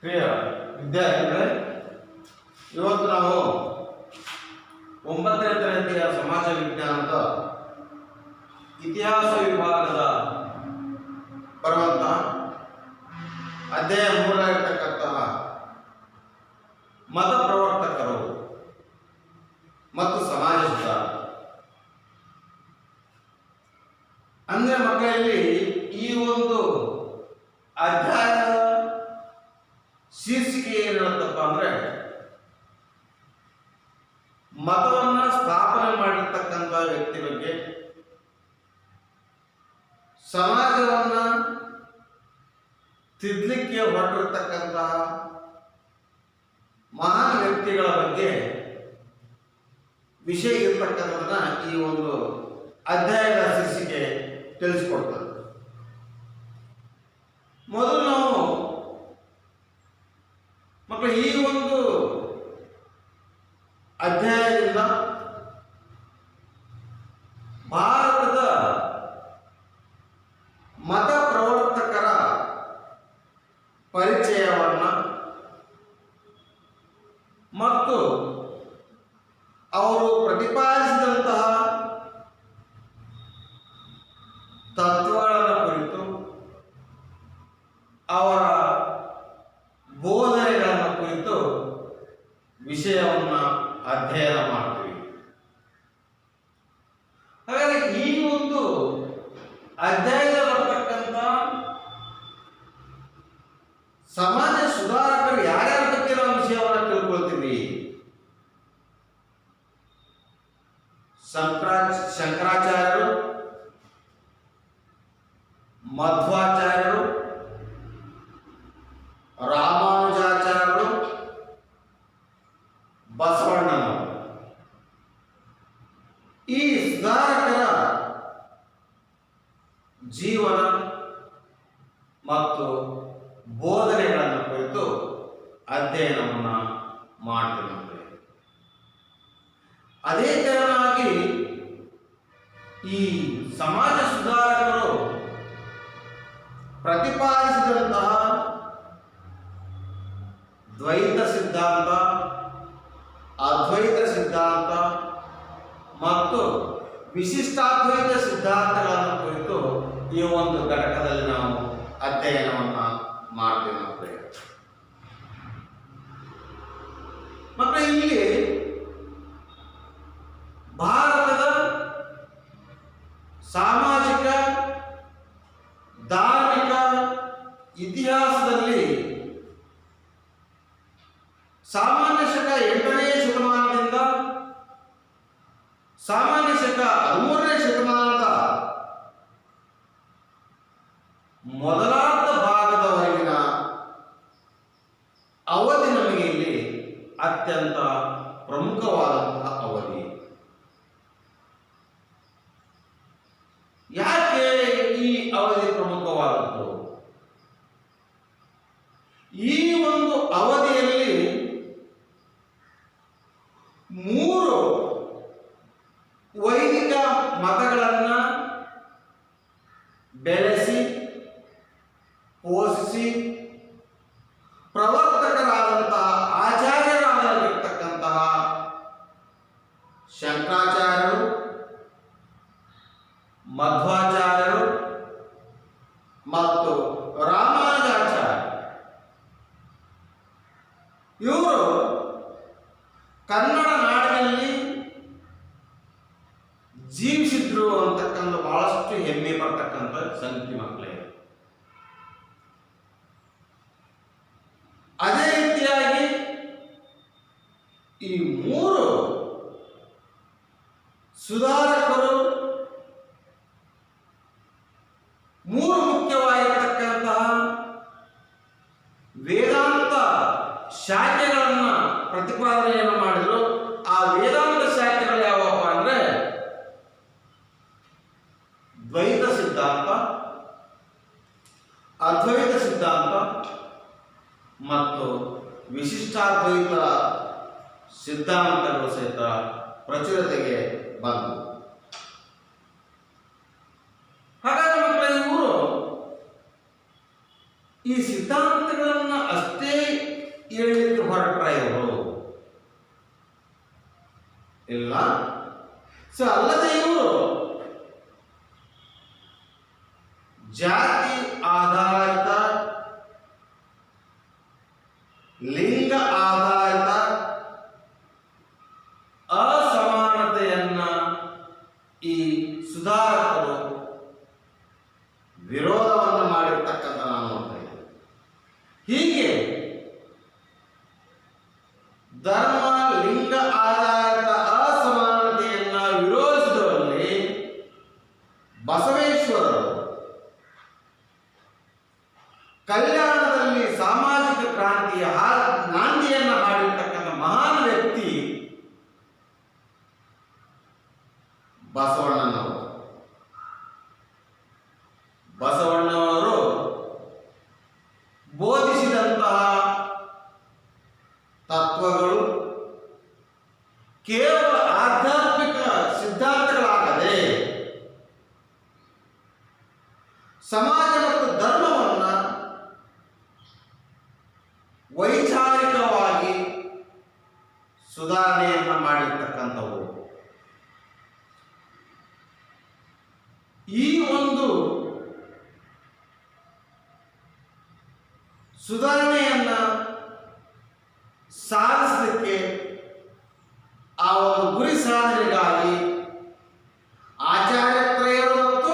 ಪ್ರಿಯ ವಿದ್ಯಾರ್ಥಿಗಳೇ, ಇವತ್ತು ನಾವು 9ನೇ ತರಗತಿಯ ಸಮಾಜ ವಿಜ್ಞಾನದ ಇತಿಹಾಸ ವಿಭಾಗದ ಬರುವಂತಹ ಅಧ್ಯಾಯ 3 ಇರತಕ್ಕಂತಹ ಮತ ಪ್ರವರ್ತಕರು ಮತ್ತು ಸಮಾಜ ಸುಧಾರಕ ಅಂದ್ರೆ ಮಕ್ಕಳಲ್ಲಿ ಈ ಒಂದು ಅಧ್ಯಾಯದ ಶೀರ್ಷಿಕೆ ಏನು ಹೇಳುತ್ತಪ್ಪ ಅಂದ್ರೆ ಮತವನ್ನ ಸ್ಥಾಪನೆ ಮಾಡಿರ್ತಕ್ಕಂಥ ವ್ಯಕ್ತಿ ಬಗ್ಗೆ, ಸಮಾಜವನ್ನ ತಿದ್ದಲಿಕ್ಕೆ ಹೊರಟಿರ್ತಕ್ಕಂತಹ ಮಹಾನ್ ವ್ಯಕ್ತಿಗಳ ಬಗ್ಗೆ ವಿಷಯ ಇರ್ತಕ್ಕಂಥದನ್ನ ಈ ಒಂದು ಅಧ್ಯಾಯದ ಶೀರ್ಷಿಕೆ ತಿಳಿಸ್ಕೊಡ್ತದೆ. ಮೊದಲು ನಾವು ಮಕ್ಕಳು ಈ ಒಂದು ಅಧ್ಯಾಯದಿಂದ ಭಾರತದ ಮತ ಪ್ರವರ್ತಕರ ಪರಿಚಯವನ್ನ ಮತ್ತು ಅವರು ಪ್ರತಿಪಾದಿಸಿದಂತಹ ತತ್ವಗಳ ಕುರಿತು, ಅವರ ಬೋಧನೆಗಳ ಕುರಿತು ವಿಷಯವನ್ನ ಅಧ್ಯಯನ ಮಾಡ್ತೀವಿ. ಹಾಗಾಗಿ ಈ ಒಂದು ಅಧ್ಯಾಯದಲ್ಲಿ ಬರ್ತಕ್ಕಂಥ ಸಮಾಜ ಸುಧಾರಕರು ಯಾರ್ಯಾರ ಬಗ್ಗೆ ನಾವು ವಿಷಯವನ್ನು ತಿಳ್ಕೊಳ್ತೀವಿ. ಶಂಕರಾಚಾರ್ಯರು, ಮಧ್ವಾಚಾರ್ಯರು, ರಾಮಾನುಜಾಚಾರ್ಯರು, ಬಸವಣ್ಣನವರು. ಈ ಸುಧಾರಕರ ಜೀವನ ಮತ್ತು ಬೋಧನೆಗಳನ್ನು ಕುರಿತು ಅಧ್ಯಯನವನ್ನು ಮಾಡ್ತಿರುತ್ತೇವೆ. ಅದೇ ತೆರನಾಗಿ ಈ ಸಮಾಜ ಸುಧಾರಕರು ಪ್ರತಿಪಾದಿಸಿದಂತಹ ದ್ವೈತ ಸಿದ್ಧಾಂತ, ಅದ್ವೈತ ಸಿದ್ಧಾಂತ ಮತ್ತು ವಿಶಿಷ್ಟಾದ್ವೈತ ಸಿದ್ಧಾಂತಗಳನ್ನು ಕುರಿತು ಈ ಒಂದು ಘಟಕದಲ್ಲಿ ನಾವು ಅಧ್ಯಯನವನ್ನ ಮಾಡ್ತೇವೆ. ಮತ್ತೆ ಇಲ್ಲಿ ಭಾರತದ ಸಾಮಾಜಿಕ ಧಾರ್ಮಿಕ ಇತಿಹಾಸದಲ್ಲಿ ಸಾಮಾನ್ಯ ಶಕ 8ನೇ ಶತಮಾನದಿಂದ ಸಾಮಾನ್ಯ ಶಕ 13ನೇ ಶತಮಾನದ ಮೊದಲಾರ್ಧ ಭಾಗದವರೆಗಿನ ಅವಧಿ ನಮಗೆ ಇಲ್ಲಿ ಅತ್ಯಂತ ಪ್ರಮುಖವಾದಂತಹ ಅವಧಿ. ಯಾಕೆ ಈ ಅವಧಿ ಪ್ರಮುಖವಾದದ್ದು? ಈ ಒಂದು ಅವಧಿಯಲ್ಲಿ 3 ವೈದಿಕ ಮತಗಳನ್ನ ಬೆಳೆಸಿ ಪೋಷಿಸಿ ಪ್ರವರ್ತಕರಾದಂತಹ ಆಚಾರ್ಯರಾಗಿರ್ತಕ್ಕಂತಹ ಶಂಕರಾಚಾರ್ಯರು, ಮಧ್ವಾಚಾರ್ಯರು ಮತ್ತು ರಾಮಾನುಜಾಚಾರ್ಯ ಇವರು ಕನ್ನಡ ನಾಡಿನಲ್ಲಿ ಜೀವಿಸಿದ್ರು ಅಂತಕ್ಕಂಥ ಬಹಳಷ್ಟು ಹೆಮ್ಮೆ ಪಡ್ತಕ್ಕಂಥ ಸಂಗತಿ ಮಕ್ಕಳೇ. ಅದೇ ರೀತಿಯಾಗಿ ಈ 3 ಸುಧಾರಕರು 3 ಮುಖ್ಯವಾಗಿರತಕ್ಕಂತಹ ವೇದಾಂತ ಶಾಖೆಗಳನ್ನ ಪ್ರತಿಪಾದನೆಯನ್ನು ಮಾಡಿದ್ರು. ಆ ವೇದಾಂತ ಶಾಖೆಗಳು ಯಾವಪ್ಪ ಅಂದ್ರೆ ದ್ವೈತ ಸಿದ್ಧಾಂತ, ಅದ್ವೈತ ಸಿದ್ಧಾಂತ ಮತ್ತು ವಿಶಿಷ್ಟಾದ್ವೈತ ಸಿದ್ಧಾಂತಗಳು ಸಹಿತ ಪ್ರಚುರತೆಗೆ ಬಂದವು. ಹಾಗಾಗಿ ಮಕ್ಕಳ ಇವರು ಈ ಸಿದ್ಧಾಂತಗಳನ್ನ ಅಷ್ಟೇ ಹೇಳಲಿಕ್ಕೆ ಹೊರಟ್ರ ಇವರು ಇಲ್ಲ. ಸೊ ಅಲ್ಲದೆ ಇವರು ಜಾತಿ ಆಧಾರಿತ, ಲಿಂಗ ಆಧಾರಿತ ಅಸಮಾನತೆಯನ್ನ ಈ ಸುಧಾರಕರು ವಿರೋಧವನ್ನು ಮಾಡಿರ್ತಕ್ಕಂಥ ನಾನು ನೋಡ್ತಾ ಇದ್ದೇನೆ. ಹೀಗೆ ಧರ್ಮ ಲಿಂಗ ಆಧಾರಿತ ಅಸಮಾನತೆಯನ್ನ ವಿರೋಧಿಸಿದವರಲ್ಲಿ ಬಸವೇಶ್ವರರು, ಕಲ್ಯಾಣದಲ್ಲಿ ಸಾಮಾಜಿಕ ಕ್ರಾಂತಿಯ ನಾಂದಿಯನ್ನು ಹಾಡಿರ್ತಕ್ಕಂಥ ಮಹಾನ್ ವ್ಯಕ್ತಿ ಬಸವಣ್ಣನವರು. ಬಸವಣ್ಣನವರು ಬೋಧಿಸಿದಂತಹ ತತ್ವಗಳು ಕೇವಲ ಆಧ್ಯಾತ್ಮಿಕ ಸಿದ್ಧಾಂತಗಳಾಗದೆ ಸಮಾಜ ಮತ್ತು ಧರ್ಮವನ್ನ ವೈಚಾರಿಕವಾಗಿ ಸುಧಾರಣೆಯನ್ನ ಮಾಡಿರ್ತಕ್ಕಂಥವು. ಈ ಒಂದು ಸುಧಾರಣೆಯನ್ನ ಸಾಧಿಸಲಿಕ್ಕೆ, ಆ ಒಂದು ಗುರಿ ಸಾಧನೆಗಾಗಿ ಆಚಾರ್ಯತ್ರಯರು ಮತ್ತು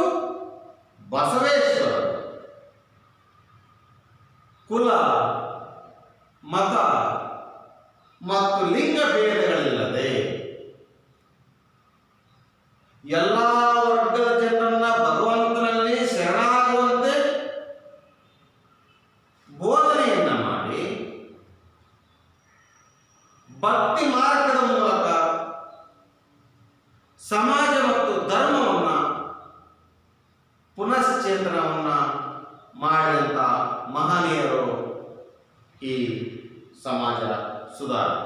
ಬಸವೇಶ್ವರರು ಕುಲ, ಮತ ಮತ್ತು ಲಿಂಗ ಭೇದಗಳಿಲ್ಲದೆ ಎಲ್ಲ ವರ್ಗದ ಜನರನ್ನ ಭಗವಂತನಲ್ಲಿ ಶರಣಾಗುವಂತೆ ಬೋಧನೆಯನ್ನ ಮಾಡಿ ಭಕ್ತಿ ಮಾರ್ಗದ ಮೂಲಕ ಸಮಾಜ ಮತ್ತು ಧರ್ಮವನ್ನ ಪುನಶ್ಚೇತನವನ್ನ ಮಾಡಿದಂತ ಮಹನೀಯರು ಈ ಸಮಾಜ ಸುಧಾರಕ.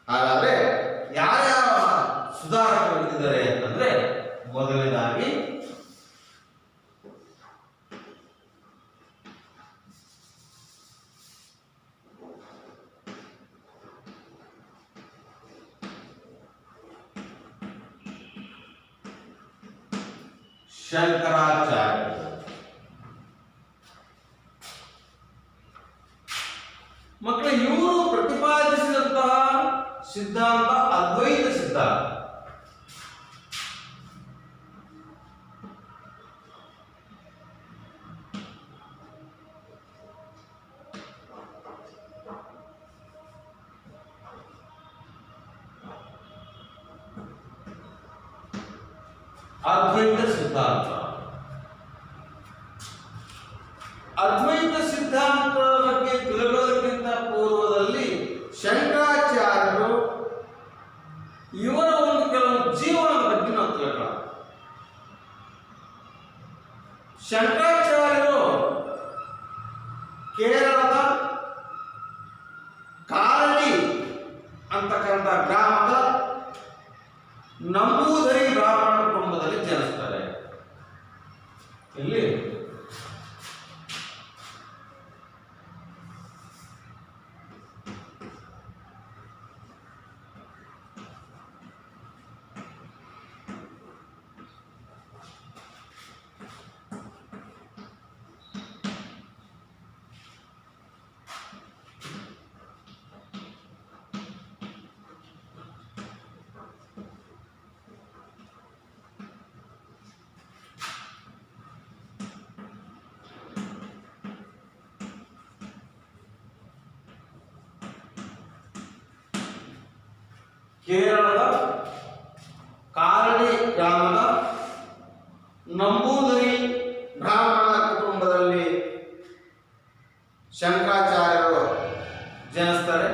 ಹಾಗಾದ್ರೆ ಯಾರ್ಯಾವ ಸುಧಾರಕರು ಇದ್ದಾರೆ ಅಂತಂದ್ರೆ, ಮೊದಲನೇದಾಗಿ ಶಂಕರಾಚಾರ್ಯ. ಮಕ್ಕಳೇ, ಇವರು ಪ್ರತಿಪಾದಿಸಿದಂತಹ ಸಿದ್ಧಾಂತ ಅದ್ವೈತ ಸಿದ್ಧಾಂತ. ಅದ್ವೈತ ಸಿದ್ಧಾಂತ. ಅದ್ವೈತ ಸಿದ್ಧಾಂತದ ಬಗ್ಗೆ ತಿಳಿಯೋದಕ್ಕಿಂತ ಪೂರ್ವದಲ್ಲಿ ಶಂಕರಾಚಾರ್ಯರು ಇವರ ಒಂದು ಕೆಲವು ಜೀವನದ ಬಗ್ಗೆ ನಾವು ತಿಳ್ಕೊಳ್ಳೋಣ. ಶಂಕರಾಚಾರ್ಯರು ಕೇರಳದ ಕಾರಳಿ ಅಂತಕ್ಕಂಥ ಗ್ರಾಮದ ನಂಬೂದರಿ ಬ್ರಾಹ್ಮಣ ಕುಟುಂಬದಲ್ಲಿ ಜನಿಸ್ತಾರೆ. ಇಲ್ಲಿ ಕೇರಳದ ಕಾರಡಿ ಗ್ರಾಮದ ನಂಬೂದರಿ ಬ್ರಾಹ್ಮಣ ಕುಟುಂಬದಲ್ಲಿ ಶಂಕರಾಚಾರ್ಯರು ಜನಿಸ್ತಾರೆ.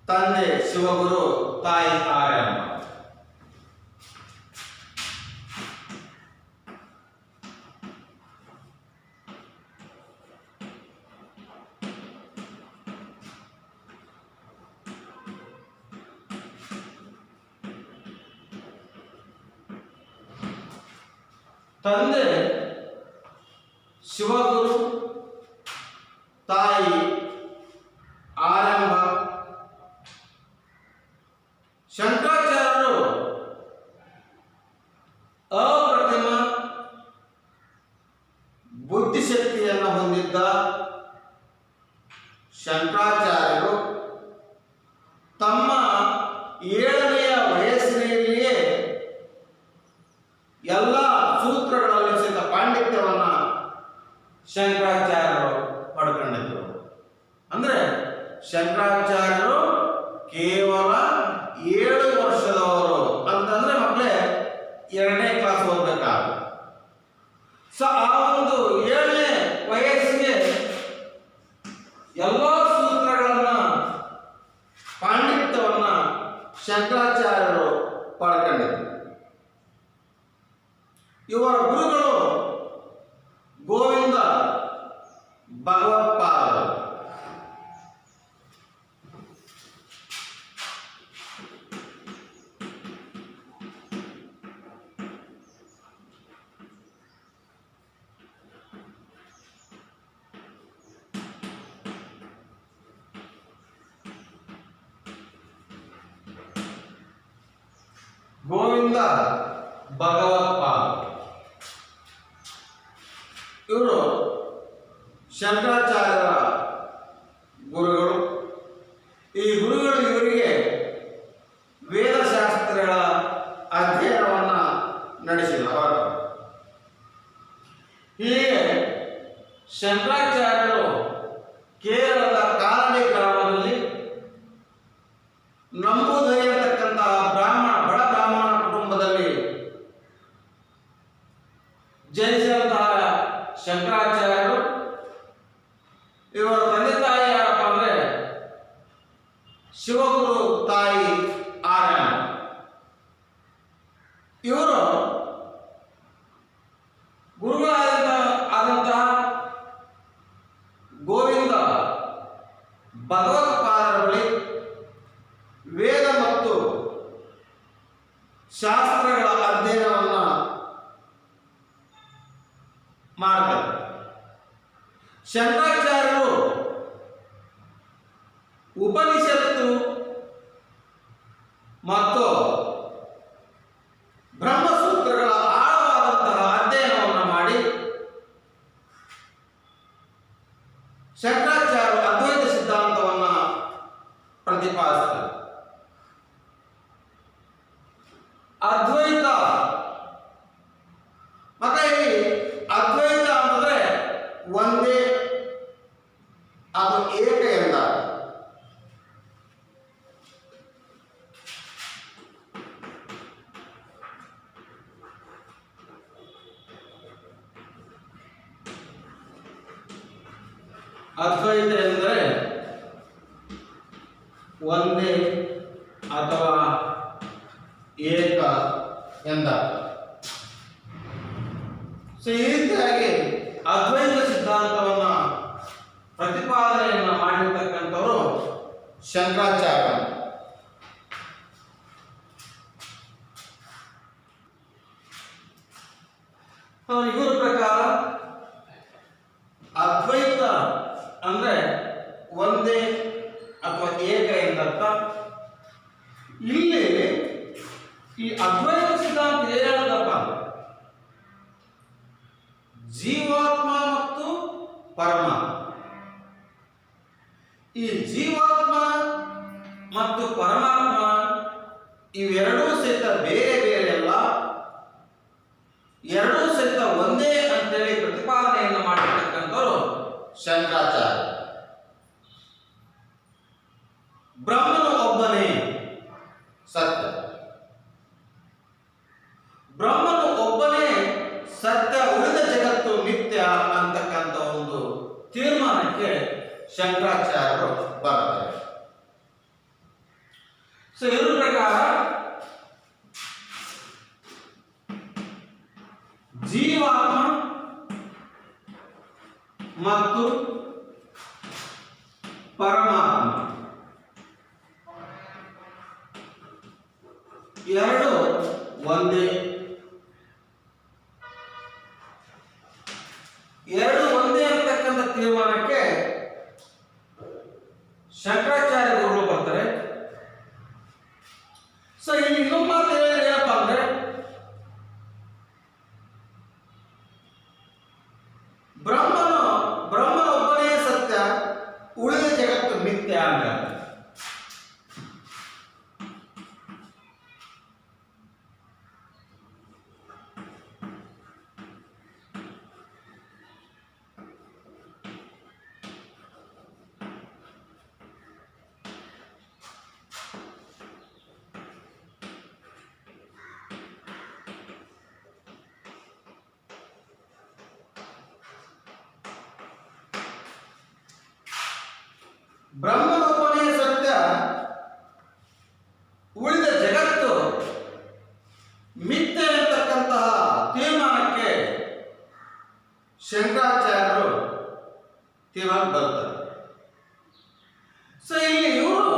ತಂದೆ ಶಿವಗುರು, ತಾಯಿ ಆರ್ಯಮ್ಮ. ತಂದೆ ಶಿವಗುರು, ತಾಯಿ ಆರಂಭ. ಶಂಕರಾಚಾರ್ಯರು ಅಪ್ರತಿಮ ಬುದ್ಧಿಶಕ್ತಿಯನ್ನು ಹೊಂದಿದ್ದ ಶಂಕರಾಚಾರ್ಯರು ತಮ್ಮ 7ನೆಯ ವಯಸ್ಸಿನಲ್ಲಿಯೇ ಎಲ್ಲ ಸೂತ್ರಗಳಲ್ಲಿ ಸಹಿತ ಪಾಂಡಿತ್ಯವನ್ನ ಶಂಕರಾಚಾರ್ಯರು ಪಡ್ಕೊಂಡಿದ್ರು. ಅಂದ್ರೆ ಶಂಕರಾಚಾರ್ಯರು ಕೇವಲ 7 ವರ್ಷದವರು ಅಂತಂದ್ರೆ ಮಕ್ಕಳೇ 2ನೇ ಕ್ಲಾಸ್ ಓದಬೇಕಾಗ. ಸೊ ಆ ಒಂದು 7ನೇ ವಯಸ್ಸಿಗೆ ಎಲ್ಲ ಸೂತ್ರಗಳನ್ನ ಪಾಂಡಿತ್ಯವನ್ನ ಶಂಕರಾಚಾರ್ಯರು ಪಡ್ಕೊಂಡಿದ್ರು. ಇವರ ಗುರುಗಳು ಗೋವಿಂದ ಭಗವತ್ಪಾದರು. ಗೋವಿಂದ ಭಗವತ್ಪಾದ ಇವರು ಶಂಕರಾಚಾರ್ಯರ ಗುರುಗಳು. ಈ ಗುರುಗಳು ಇವರಿಗೆ ವೇದಶಾಸ್ತ್ರಗಳ ಅಧ್ಯಯನವನ್ನ ನಡೆಸಿದರು. ಹೀಗೆ ಶಂಕರಾಚಾರ್ಯರು ಕೇರಳದ ಕಾಲಡಿ ಗ್ರಾಮದಲ್ಲಿ ನಂಬೂದರಿ ಅಂತಕ್ಕಂತಹ ಬಡ ಬ್ರಾಹ್ಮಣ ಕುಟುಂಬದಲ್ಲಿ ಜನಿಸಿದಂತಹ ಶಂಕರಾಚಾರ್ಯರು ಇವರ ತಂದೆ ತಾಯಿ ಯಾರಪ್ಪ ಅಂದ್ರೆ ಶಿವಗುರು ತಾಯಿ ಆರ್ಯಮ್ಮ. ಇವರು ಗುರುಗಳಾದಂತಹ ಗೋವಿಂದ ಭಗವತ್ಪಾದರ ಬಳಿ ವೇದ ಮತ್ತು ಶಾಸ್ತ್ರಗಳ ಅಧ್ಯಯನವನ್ನ ಮಾಡ್ತಾರೆ. ಶಂಕರಾಚಾರ್ಯರು ಉಪನಿಷತ್ತು ಮತ್ತು ಬ್ರಹ್ಮಸೂತ್ರಗಳ ಆಳವಾದಂತಹ ಅಧ್ಯಯನವನ್ನು ಮಾಡಿ ಶಂಕರಾಚಾರ್ಯರು ಅದ್ವೈತ ಸಿದ್ಧಾಂತವನ್ನ ಪ್ರತಿಪಾದಿಸ್ತಾರೆ. ಅದ್ವೈತ ಮತ್ತೆ ಇಲ್ಲಿ ಅದ್ವೈತ ಅಂತಂದ್ರೆ ಒಂದೇ, ಅದು ಏಕ ಎಂದ. ಅದ್ವೈತ ಎಂದರೆ ಒಂದೇ ಅಥವಾ ಏಕ ಎಂದ. ಸೊ ಈ ರೀತಿಯಾಗಿ ಅದ್ವೈತ ಸಿದ್ಧಾಂತವನ್ನ ಪ್ರತಿಪಾದನೆಯನ್ನ ಮಾಡಿರ್ತಕ್ಕಂಥವರು ಶಂಕರಾಚಾರ್ಯ. ಇವರ ಪ್ರಕಾರ ಅದ್ವೈತ ಅಂದ್ರೆ ಒಂದೇ ಅಥವಾ ಏಕ ಎಂದರ್ಥ. ಇಲ್ಲಿ ಈ ಅದ್ವೈತ ಸಿದ್ಧಾಂತ ಏನ್ ಹೇಳದಪ್ಪ, ಜೀವಾತ್ಮ ಮತ್ತು ಪರಮಾತ್ಮ, ಈ ಜೀವಾತ್ಮ ಮತ್ತು ಪರಮಾತ್ಮ ಇವೆರಡೂ ಸಹಿತ ಬೇರೆ ಬೇರೆ ಅಲ್ಲ, ಎರಡೂ ಸಹಿತ ಒಂದೇ ಅಂತೇಳಿ ಪ್ರತಿಪಾದನೆಯನ್ನು ಮಾಡಿರ್ತಕ್ಕಂಥವ್ರು ಶಂಕರಾಚಾರ್ಯ. ಬ್ರಹ್ಮನು ಒಬ್ಬನೇ ಸತ್ಯ, ಬ್ರಹ್ಮನು ಒಬ್ಬನೇ ಸತ್ಯ, ಉಳಿದ ಜಗತ್ತು ನಿತ್ಯ ಅಂತಕ್ಕಂಥ ಒಂದು ತೀರ್ಮಾನಕ್ಕೆ ಶಂಕರಾಚಾರ್ಯರು ಬರ್ತಾರೆ. ಸೊ ಇವ್ರ ಪ್ರಕಾರ ಜೀವಾತ್ಮ ಮತ್ತು ಪರಮಾತ್ಮ ಎರಡು ಒಂದೇ, ಎರಡು ಒಂದೇ ಅಂತಕ್ಕಂಥ ತೀರ್ಮಾನಕ್ಕೆ ಶಂಕರಾಚಾರ್ಯ ಗುರುಗಳು ಬರ್ತಾರೆ. ಸೊ ಇಲ್ಲಿ ಇನ್ನೊಂದು ಮಾತು ಹೇಳಿದ್ರೆ ಏನಪ್ಪಾ ಅಂದ್ರೆ, ಬ್ರಹ್ಮನೊಬ್ಬನೇ ಸತ್ಯ, ಉಳಿದ ಜಗತ್ತು ಮಿಥ್ಯ ಅಂತ. ಬ್ರಹ್ಮನೊಬ್ಬನೇ ಸತ್ಯ, ಉಳಿದ ಜಗತ್ತು ಮಿಥ್ಯೆ ಎಂತಕ್ಕಂತಹ ತೀರ್ಮಾನಕ್ಕೆ ಶಂಕರಾಚಾರ್ಯರು ತೀರ್ಮಾನ ಬರ್ತಾರೆ. ಸೊ ಇಲ್ಲಿ ಇವರು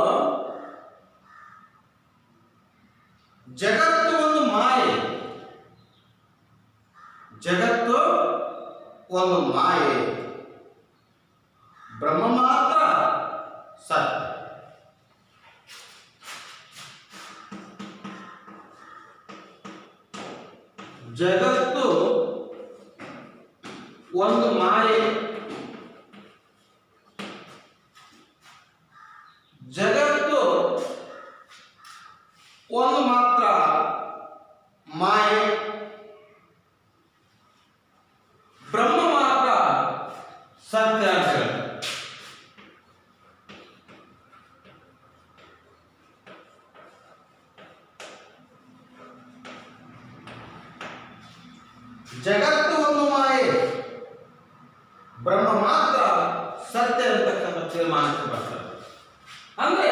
ಜಗತ್ತು ಒಂದು ಮಾಯೆ, ಜಗತ್ತು ಒಂದು ಮಾಯೆ, ಬ್ರಹ್ಮ ಮಾತ್ರ ಸತ್ಯ. ಜಗತ್ತು ಒಂದು ಮಾಯೆ, ಜಗತ್ತು ಒಂದು ಮಾತ್ರ ಮಾಯೆ, ಬ್ರಹ್ಮ ಮಾತ್ರ ಸತ್ಯ ಅಂತ ಹೇಳ್ತಾರೆ. ಜಗತ್ತು ಒಂದು ಮಾಯೆ, ಬ್ರಹ್ಮ ಮಾತ್ರ ಸತ್ಯ ಅಂತಕ್ಕಂಥ ತೀರ್ಮಾನಕ್ಕೆ ಬರ್ತಾರೆ. ಅಂದ್ರೆ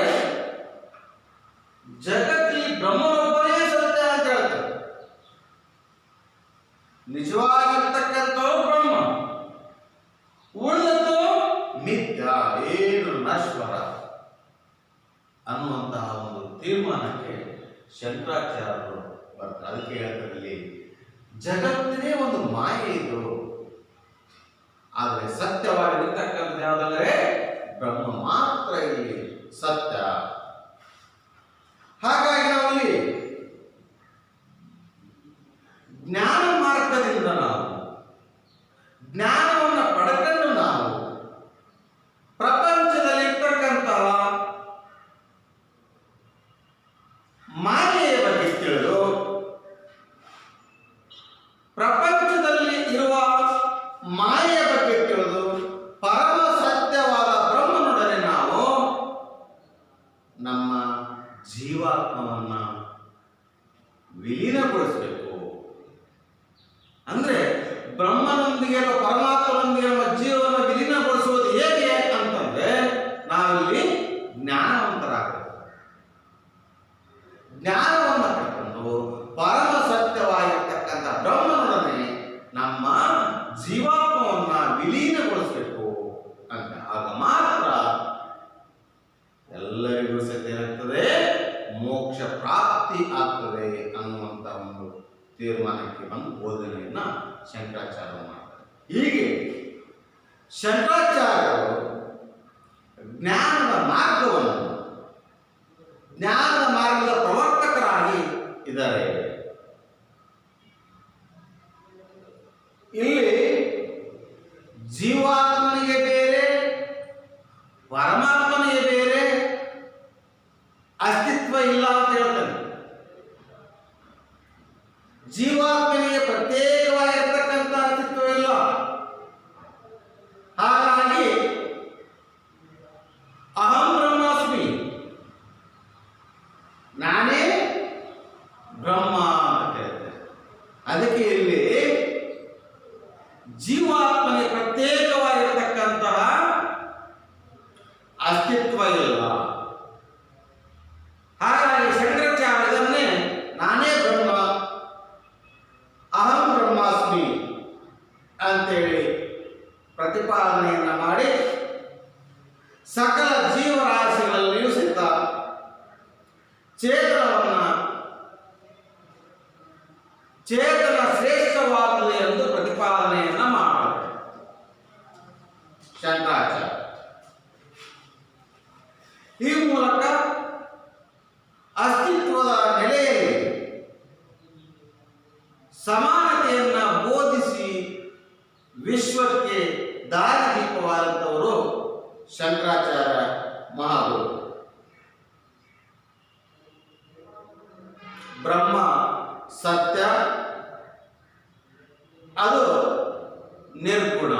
ಜಗತ್ತಿ ಬ್ರಹ್ಮನೊಬ್ಬನೇ ಸತ್ಯ ಅಂತ ಹೇಳ್ತಾರೆ. ನಿಜವಾಗಿರ್ತಕ್ಕಂಥವ್ರು ಬ್ರಹ್ಮ, ಉಳಿದದ್ದು ಮಿಥ್ಯ, ಏನು ನಶ್ವರ ಅನ್ನುವಂತಹ ಒಂದು ತೀರ್ಮಾನಕ್ಕೆ ಶಂಕರಾಚಾರ್ಯರು ಬರ್ತಾರೆ. ಅದಕ್ಕೆ ಹೇಳ್ತಾರೆ, ಜಗತ್ತಿನೇ ಒಂದು ಮಾಯೆ ಇದು, ಆದರೆ ಸತ್ಯವಾಗಿರ್ತಕ್ಕಂಥ ಯಾವುದಂದ್ರೆ ಬ್ರಹ್ಮ ಮಾತ್ರ ಇಲ್ಲಿ ಸತ್ಯ. ಹಾಗಾಗಿ ನಾವಲ್ಲಿ ಜ್ಞಾನ ಮಾರ್ಗದಿಂದ ನಾವು ಜ್ಞಾನವನ್ನು ಪಡೆಕೊಂಡು ನಾವು ಪ್ರಪಂಚದಲ್ಲಿರ್ತಕ್ಕಂತಹ ಮಾಯೆಯ ಬಗ್ಗೆ ತಿಳಿದು ಪ್ರಪಂಚದಲ್ಲಿ ಇರುವ ಮಾಯೆಯ ಬಗ್ಗೆ ತಿಳಿದು ಪರಮ ಸತ್ಯವಾದ ಬ್ರಹ್ಮನೊಡನೆ ನಾವು ನಮ್ಮ ಜೀವಾತ್ಮವನ್ನ ವಿಲೀನಗೊಳಿಸಬೇಕು. ಅಂದ್ರೆ ಬ್ರಹ್ಮನೊಂದಿಗೆ ಅಥವಾ ಪರಮಾತ್ಮನೊಂದಿಗೆ ನಮ್ಮ ಜೀವನ ವಿಲೀನಗೊಳಿಸುವುದು ಹೇಗೆ ಅಂತಂದ್ರೆ ನಾವಿಲ್ಲಿ ಜ್ಞಾನವಂತರಾಗಬೇಕು. ಜ್ಞಾನವನ್ನು ಪಡ್ಕೊಂಡು ಪರಮ ಸತ್ಯವಾಗಿರ್ತಕ್ಕಂಥ ಬ್ರಹ್ಮನೊಡನೆ ನಮ್ಮ ಜೀವಾತ್ಮವನ್ನ ವಿಲೀನಗೊಳಿಸಬೇಕು ಅಂತ. ಆಗ ಮಾತ್ರ ಎಲ್ಲರಿಗೂ ಸತ್ಯ ಏನಾಗ್ತದೆ, ಮೋಕ್ಷ ಪ್ರಾಪ್ತಿ ಆಗ್ತದೆ ಅನ್ನುವಂತ ಒಂದು ತೀರ್ಮಾನಕ್ಕೆ ಬಂದು ಬೋಧನೆಯನ್ನ ಶಂಕರಾಚಾರ್ಯರು ಮಾಡ್ತಾರೆ. ಹೀಗೆ ಶಂಕರಾಚಾರ್ಯರು ಜ್ಞಾನದ ಮಾರ್ಗವನ್ನು, ಜ್ಞಾನದ ಮಾರ್ಗದ ಪ್ರವರ್ತಕರಾಗಿ ಇದ್ದಾರೆ. ಇಲ್ಲಿ ಜೀವಾತ್ಮನಿಗೆ ಬೇರೆ, ಪರಮಾತ್ಮನಿಗೆ ಬೇರೆ ಅಸ್ತಿತ್ವ ಇಲ್ಲ ಅಂತ ಹೇಳ್ತಾನೆ. ಜೀವಾತ್ಮನಿಗೆ ಪ್ರತ್ಯೇಕವಾಗಿರ್ತಕ್ಕಂಥ ಅಸ್ತಿತ್ವವಿಲ್ಲ. ಹಾಗಾಗಿ ಅಹಂ ಬ್ರಹ್ಮಾಸ್ಮಿ, ನಾನೇ ಬ್ರಹ್ಮ ಅಂತ ಹೇಳ್ತಾರೆ. ಅದಕ್ಕೆ ಇಲ್ಲಿ ಜೀವಾತ್ಮನಿಗೆ ಪ್ರತ್ಯೇಕವಾಗಿರತಕ್ಕಂತಹ ಅಸ್ತಿತ್ವ ಇಲ್ಲ. ಹಾಗಾಗಿ ಶಂಕರಾಚಾರ್ಯರನ್ನೇ ನಾನೇ ಬ್ರಹ್ಮ, ಅಹಂ ಬ್ರಹ್ಮಾಸ್ಮಿ ಅಂತೇಳಿ ಪ್ರತಿಪಾದನೆಯನ್ನ ಮಾಡಿ ಸಕಲ ಜೀವರಾಶಿಗಳಲ್ಲಿಯೂ ಸಹಿತ ಚೇತನ ಶ್ರೇಷ್ಠವಾದುದು ಎಂದು ಪ್ರತಿಪಾದನೆಯನ್ನ ಮಾಡ್ತಾರೆ ಶಂಕರಾಚಾರ್ಯ. ಶಂಕರಾಚಾರ್ಯ ಮಹಾಗುರು. ಬ್ರಹ್ಮ ಸತ್ಯ, ಅದು ನಿರ್ಗುಣ.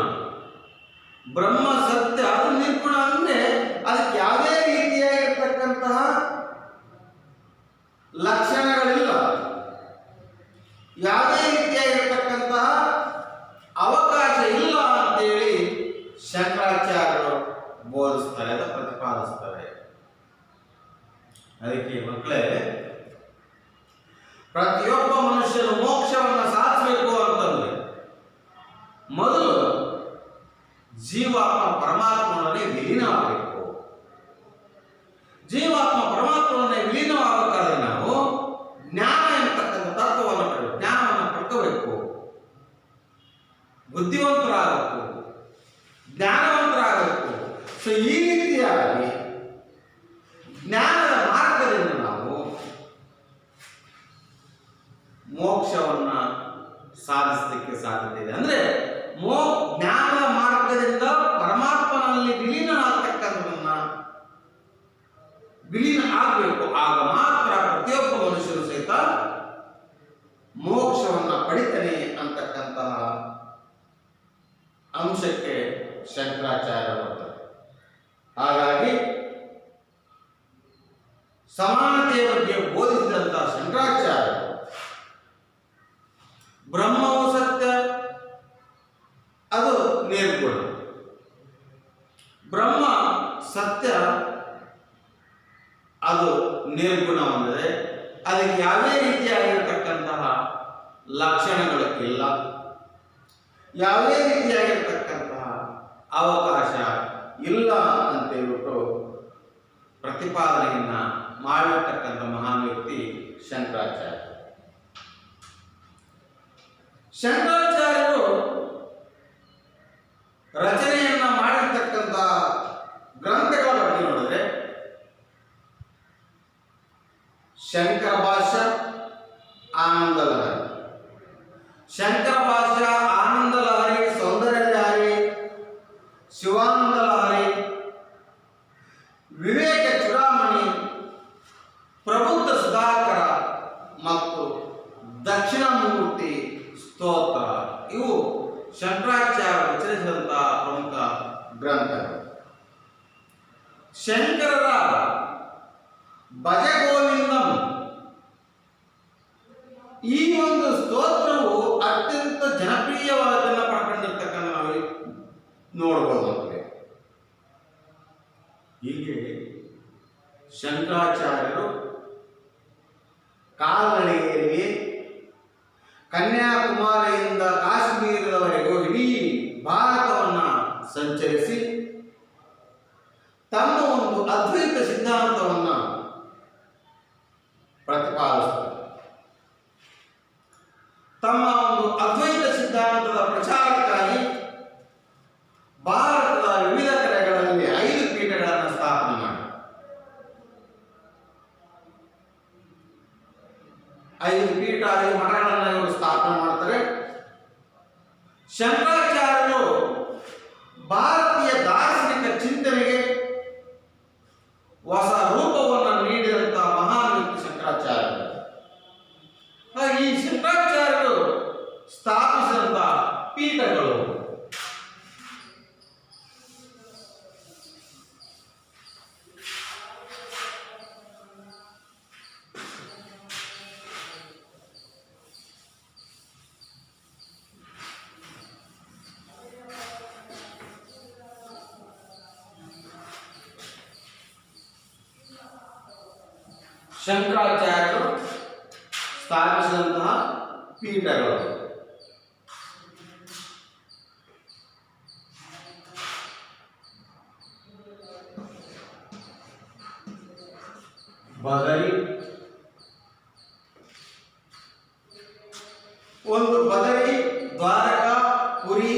ಬ್ರಹ್ಮ ಸತ್ಯ ಅದು ನಿರ್ಗುಣ ಅಂದ್ರೆ ಅದಕ್ಕೆ ಯಾವುದೇ ರೀತಿಯಾಗಿರ್ತಕ್ಕಂತಹ ಲಕ್ಷಣಗಳಿಲ್ಲ, ಯಾವುದೇ ರೀತಿಯಾಗಿರ್ತಕ್ಕಂತಹ ಅವಕಾಶ ಇಲ್ಲ ಅಂತೇಳಿ ಶಂಕರಾಚಾರ್ಯರು ಬೋಧಿಸ್ತಾರೆ, ಅದು ಪ್ರತಿಪಾದಿಸ್ತಾರೆ. ಅದಕ್ಕೆ ಮಕ್ಕಳೇ, ಪ್ರತಿಯೊಬ್ಬ ಮನುಷ್ಯನು ಮೋಕ್ಷವನ್ನು ಸಾಧಿಸಬೇಕು ಅಂತಂದ್ರೆ ಮೊದಲು ಜೀವಾತ್ಮ ಪರಮಾತ್ಮನನ್ನೇ ವಿಲೀನವಾಗಬೇಕು. ಜೀವಾತ್ಮ ಪರಮಾತ್ಮನನ್ನೇ ವಿಲೀನವಾಗಬೇಕಾದ್ರೆ ನಾವು ಜ್ಞಾನ ಎಂಬತಕ್ಕಂಥ ತತ್ವವನ್ನು ಪಡೆಯಬೇಕು, ಜ್ಞಾನವನ್ನು ಪಡ್ಕೋಬೇಕು, ಬುದ್ಧಿವಂತರಾಗಬೇಕು, ಜ್ಞಾನವಂತರಾಗಬೇಕು. ಸೊ ಈ ರೀತಿಯಾಗಿ ಜ್ಞಾನದ ಮಾರ್ಗದಿಂದ ನಾವು ಮೋಕ್ಷವನ್ನ ಸಾಧಿಸಲಿಕ್ಕೆ ಸಾಧ್ಯತೆ ಇದೆ. ಅಂದ್ರೆ ಜ್ಞಾನದ ಮಾರ್ಗದಿಂದ ಪರಮಾತ್ಮನಲ್ಲಿ ವಿಲೀನ ಆಗಬೇಕು. ಆಗ ಮಾತ್ರ ಪ್ರತಿಯೊಬ್ಬ ಮನುಷ್ಯರು ಸಹಿತ ಮೋಕ್ಷವನ್ನ ಪಡಿತಾನೆ ಅಂತಕ್ಕಂತಹ ಅಂಶಕ್ಕೆ ಶಂಕರಾಚಾರ್ಯ ಬರ್ತಾರೆ. ಹಾಗಾಗಿ ಸಮಾನತೆಯ ಬಗ್ಗೆ ಬೋಧಿಸಿದಂತಹ ಶಂಕರಾಚಾರ್ಯರು ಬ್ರಹ್ಮವು ಸತ್ಯ, ಅದು ನಿರ್ಗುಣ. ಬ್ರಹ್ಮ ಸತ್ಯ, ಅದು ನಿರ್ಗುಣವಾದರೆ ಅದಕ್ಕೆ ಯಾವುದೇ ರೀತಿಯಾಗಿರತಕ್ಕಂತಹ ಲಕ್ಷಣಗಳು ಇಲ್ಲ, ಯಾವುದೇ ರೀತಿಯಾಗಿರತಕ್ಕಂತಹ ಅವಕಾಶ ಇಲ್ಲ ಅಂತ ಹೇಳ್ಬಿಟ್ಟು ಪ್ರತಿಪಾದನೆಯನ್ನ ಮಾಡಿರ್ತಕ್ಕಂಥ ಮಹಾನ್ ವ್ಯಕ್ತಿ ಶಂಕರಾಚಾರ್ಯ. ಶಂಕರಾಚಾರ್ಯರು ರಚನೆಯನ್ನ ಮಾಡಿರ್ತಕ್ಕಂಥ ಗ್ರಂಥಗಳ ಬಗ್ಗೆ ನೋಡಿದ್ರೆ ಶಂಕರ ಭಾಷ್ಯ, ಆನಂದ ಲಹರಿ. ಶಂಕರ ಭಾಷ್ಯ, ಆನಂದ ಲಹರಿ, ಸೌಂದರ್ಯ ಲಹರಿ, ಶಿವಾನಂದ ಲಹರಿ, ವಿವೇಕ ಚೂಡಾಮಣಿ, ಪ್ರಬುದ್ಧ ಸುಧಾಕರ ಮತ್ತು ದಕ್ಷಿಣಾಮೂರ್ತಿ ಸ್ತೋತ್ರ, ಇವು ಶಂಕರಾಚಾರ್ಯ ರಚಿಸಿದಂತಹ ಪ್ರಮುಖ ಗ್ರಂಥಗಳು. ಶಂಕರರ ಭಜ ಗೋವಿಂದಂ ಈ ಒಂದು ಸ್ತೋತ್ರವು ಅತ್ಯಂತ ಜನಪ್ರಿಯವಾದನ್ನು ಪಡ್ಕೊಂಡಿರ್ತಕ್ಕಂಥ ನಾವು ನೋಡಬಹುದು. ಹೀಗೆ ಶಂಕರಾಚಾರ್ಯರು ಕಾಲ್ನಡಿಗೆಯಲ್ಲಿ ಕನ್ಯಾಕುಮಾರಿಯಿಂದ ಕಾಶ್ಮೀರದವರೆಗೂ ಇಡೀ ಭಾರತವನ್ನು ಸಂಚರಿಸಿ ತಮ್ಮ ಒಂದು ಅದ್ವೈತ ಸಿದ್ಧಾಂತವನ್ನು ಪ್ರತಿಪಾದಿಸುತ್ತಾರೆ. ತಮ್ಮ ಒಂದು ಅದ್ವೈತ ಸಿದ್ಧಾಂತದ ಪ್ರಚಾರಕ್ಕಾಗಿ ಭಾರತದ ವಿವಿಧ ಕಡೆಗಳಲ್ಲಿ 5 ಪೀಠಗಳನ್ನು ಸ್ಥಾಪನೆ ಮಾಡಿ 5 ಪೀಠ 5 ಮಠಗಳನ್ನು ಇವರು ಸ್ಥಾಪನೆ ಮಾಡ್ತಾರೆ. ಶಂಕರಾಚಾರ್ಯರು ಭಾರತೀಯ ದಾರ್ಶನಿಕ ಚಿಂತನೆಗೆ ಹೊಸ ರೂಪವನ್ನು ನೀಡಿದಂತಹ ಮಹಾನ್ ವ್ಯಕ್ತಿ ಶಂಕರಾಚಾರ್ಯರು. ಈ ಶಂಕರಾಚಾರ್ಯರು ಸ್ಥಾಪಿಸಿದಂತಹ ಪೀಠಗಳು ಶಂಕರಾಚಾರ್ಯರು ಸ್ಥಾಪಿಸಿದಂತಹ ಪೀಠಗಳು ಬದರಿ, ಒಂದು ಬದರಿ, ದ್ವಾರಕಾ, ಪುರಿ,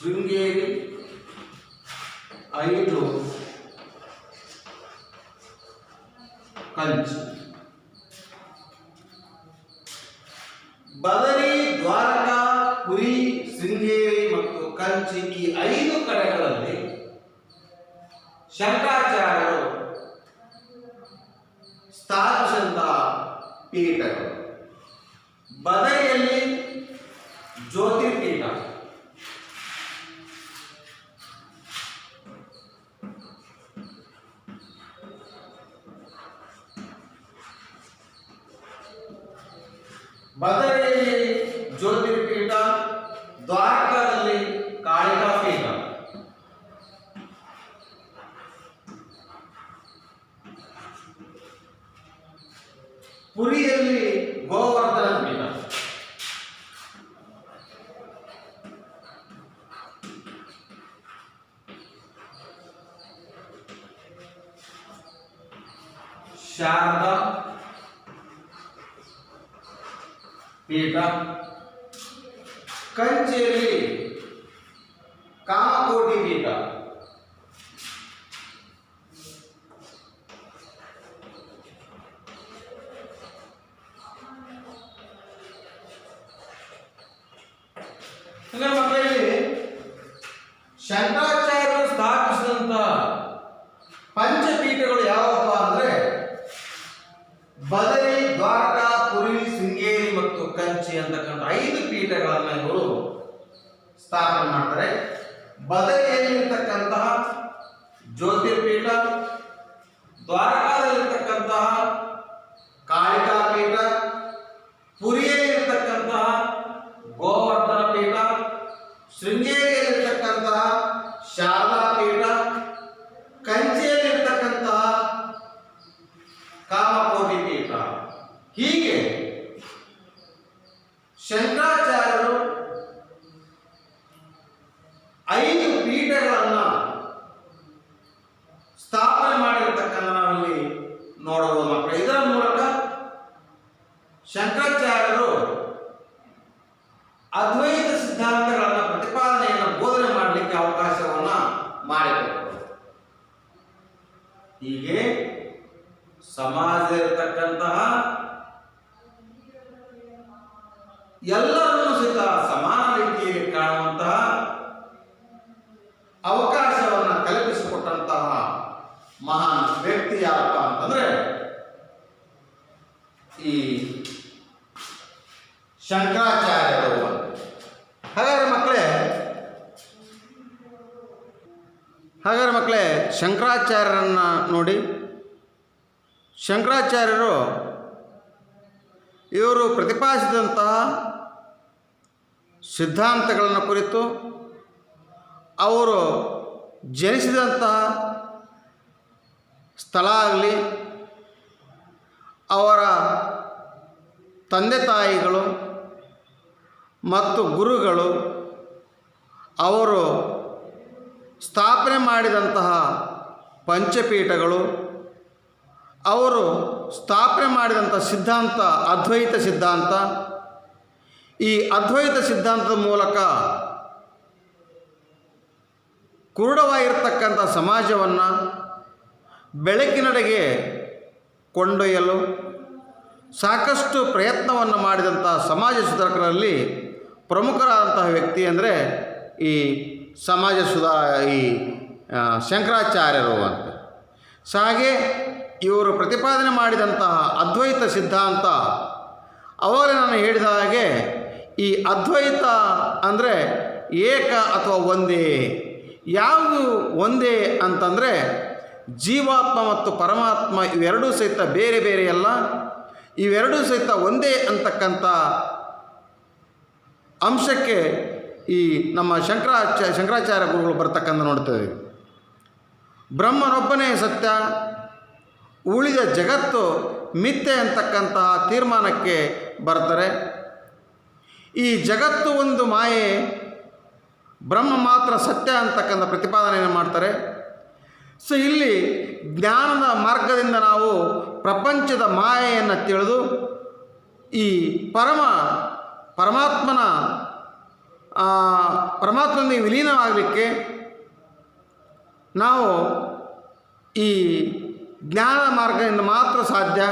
ಶೃಂಗೇರಿ 5 ಕಂಚಿ. ಬದರಿ, ದ್ವಾರಕಾ, ಪುರಿ, ಶೃಂಗೇರಿ ಮತ್ತು ಕಂಚಿ ಈ 5 ಕಡೆಗಳಲ್ಲಿ ಶಂಕರಾಚಾರ್ಯರು ಸ್ಥಾಪಿಸಿದಂತಹ ಪೀಠಗಳು. ಬದರಿಯಲ್ಲಿ ಜ್ಯೋತಿರ್ಪೀಠ, ಬದರಿಯಲ್ಲಿ ಜ್ಯೋತಿರ್ಪೀಠ, ದ್ವಾರಕಾದಲ್ಲಿ ಕಾಳಿಕಾ ಪೀಠ. ಪುರಿಯಲ್ಲಿ ಗೋವರ್ಧನ ಪೀಠ. ಶಾರದಾ ಪೀಠ. ಕಂಚಿಯಲ್ಲಿ ಕಾಮಕೋಟಿ ಪೀಠ. ಮಕ್ಕಳಲ್ಲಿ ಶಂಕರಾಚಾರ್ಯರು ಸ್ಥಾಪಿಸಿದಂತಹ ಪಂಚಪೀಠಗಳು ಯಾವಪ್ಪ ಅಂದ್ರೆ ಬದರಿ, ದ್ವಾರಕಾ, ಪುರಿ, ಶೃಂಗೇರಿ ಮತ್ತು ಕಂಚಿ ಅಂತಕ್ಕಂಥ 5 ಪೀಠಗಳನ್ನು ಇವರು ಸ್ಥಾಪನೆ ಮಾಡ್ತಾರೆ. ಬದರಿಯಲ್ಲಿರ್ತಕ್ಕಂತಹ ಜ್ಯೋತಿರ್ಪೀಠ, ದ್ವಾರಕಾದಲ್ಲಿರ್ತಕ್ಕಂತಹ ಕಾಳಿಕಾ ಪೀಠ, ಪುರಿಯಲ್ಲಿರ್ತಕ್ಕಂತಹ ಗೋವರ್ಧನ ಪೀಠ, ಶೃಂಗೇರಿಯಲ್ಲಿರ್ತಕ್ಕಂತಹ ಶಾರದಾ ಪೀಠ, ಕಂಚಿಯಲ್ಲಿರ್ತಕ್ಕಂತಹ ಕಾಮಕೋಟಿ ಪೀಠ. ಹೀಗೆ ಶಂಕರಾಚಾರ್ಯರು 5 ಪೀಠಗಳನ್ನು ಸ್ಥಾಪನೆ ಮಾಡಿರತಕ್ಕಂಥ ನಾವಿಲ್ಲಿ ನೋಡಬಹುದು ಮಕ್ಕಳು. ಇದರ ಮೂಲಕ ಶಂಕರಾಚಾರ್ಯರು ಅದ್ವೈತ ಸಿದ್ಧಾಂತಗಳನ್ನು ಪ್ರತಿಪಾದನೆಯನ್ನು ಬೋಧನೆ ಮಾಡಲಿಕ್ಕೆ ಅವಕಾಶವನ್ನ ಮಾಡಿಕೊಟ್ಟರು. ಹೀಗೆ ಸಮಾಜದಲ್ಲಿರತಕ್ಕಂತಹ ಎಲ್ಲರನ್ನೂ ಸಹಿತ ಸಮಾನ ರೀತಿಯಲ್ಲಿ ಕಾಣುವಂತಹ ಅವಕಾಶವನ್ನು ಕಲ್ಪಿಸಿಕೊಟ್ಟಂತಹ ಮಹಾನ್ ವ್ಯಕ್ತಿ ಯಾರಪ್ಪ ಅಂತಂದ್ರೆ ಈ ಶಂಕರಾಚಾರ್ಯರು. ಹಾಗಾದ್ರೆ ಮಕ್ಕಳೇ ಶಂಕರಾಚಾರ್ಯರನ್ನ ನೋಡಿ. ಶಂಕರಾಚಾರ್ಯರು ಇವರು ಪ್ರತಿಪಾದಿಸಿದಂತಹ ಸಿದ್ಧಾಂತಗಳನ್ನು ಕುರಿತು, ಅವರು ಜನಿಸಿದಂತಹ ಸ್ಥಳ ಆಗಲಿ, ಅವರ ತಂದೆ ತಾಯಿಗಳು ಮತ್ತು ಗುರುಗಳು, ಅವರು ಸ್ಥಾಪನೆ ಮಾಡಿದಂತಹ ಪಂಚಪೀಠಗಳು, ಅವರು ಸ್ಥಾಪನೆ ಮಾಡಿದಂಥ ಸಿದ್ಧಾಂತ ಅದ್ವೈತ ಸಿದ್ಧಾಂತ, ಈ ಅದ್ವೈತ ಸಿದ್ಧಾಂತದ ಮೂಲಕ ಕುರುಡವಾಗಿರ್ತಕ್ಕಂಥ ಸಮಾಜವನ್ನು ಬೆಳಕಿನೆಡೆಗೆ ಕೊಂಡೊಯ್ಯಲು ಸಾಕಷ್ಟು ಪ್ರಯತ್ನವನ್ನು ಮಾಡಿದಂಥ ಸಮಾಜ ಸುಧಾರಕರಲ್ಲಿ ಪ್ರಮುಖರಾದಂತಹ ವ್ಯಕ್ತಿ ಅಂದರೆ ಈ ಈ ಶಂಕರಾಚಾರ್ಯರು ಅಂತ. ಹಾಗೆ ಇವರು ಪ್ರತಿಪಾದನೆ ಮಾಡಿದಂತಹ ಅದ್ವೈತ ಸಿದ್ಧಾಂತ, ಅವಾಗ ನಾನು ಹೇಳಿದ ಹಾಗೆ ಈ ಅದ್ವೈತ ಅಂದರೆ ಏಕ ಅಥವಾ ಒಂದೇ. ಯಾವುದು ಒಂದೇ ಅಂತಂದರೆ ಜೀವಾತ್ಮ ಮತ್ತು ಪರಮಾತ್ಮ ಇವೆರಡೂ ಸಹಿತ ಬೇರೆ ಬೇರೆಯಲ್ಲ, ಇವೆರಡೂ ಸಹಿತ ಒಂದೇ ಅಂತಕ್ಕಂಥ ಅಂಶಕ್ಕೆ ಈ ನಮ್ಮ ಶಂಕರಾಚಾರ್ಯ ಗುರುಗಳು ಬರ್ತಕ್ಕಂಥ ನೋಡ್ತೇವೆ. ಬ್ರಹ್ಮನೊಬ್ಬನೇ ಸತ್ಯ, ಉಳಿದ ಜಗತ್ತು ಮಿಥ್ಯೆ ಅಂತಕ್ಕಂತಹ ತೀರ್ಮಾನಕ್ಕೆ ಬರ್ತಾರೆ. ಈ ಜಗತ್ತು ಒಂದು ಮಾಯೆ, ಬ್ರಹ್ಮ ಮಾತ್ರ ಸತ್ಯ ಅಂತಕ್ಕಂಥ ಪ್ರತಿಪಾದನೆಯನ್ನು ಮಾಡ್ತಾರೆ. ಸೊ ಇಲ್ಲಿ ಜ್ಞಾನದ ಮಾರ್ಗದಿಂದ ನಾವು ಪ್ರಪಂಚದ ಮಾಯೆಯನ್ನು ತಿಳಿದು ಈ ಪರಮಾತ್ಮನ ಪರಮಾತ್ಮನಿಗೆ ವಿಲೀನವಾಗಲಿಕ್ಕೆ ನಾವು ಈ ಜ್ಞಾನ ಮಾರ್ಗದಿಂದ ಮಾತ್ರ ಸಾಧ್ಯ.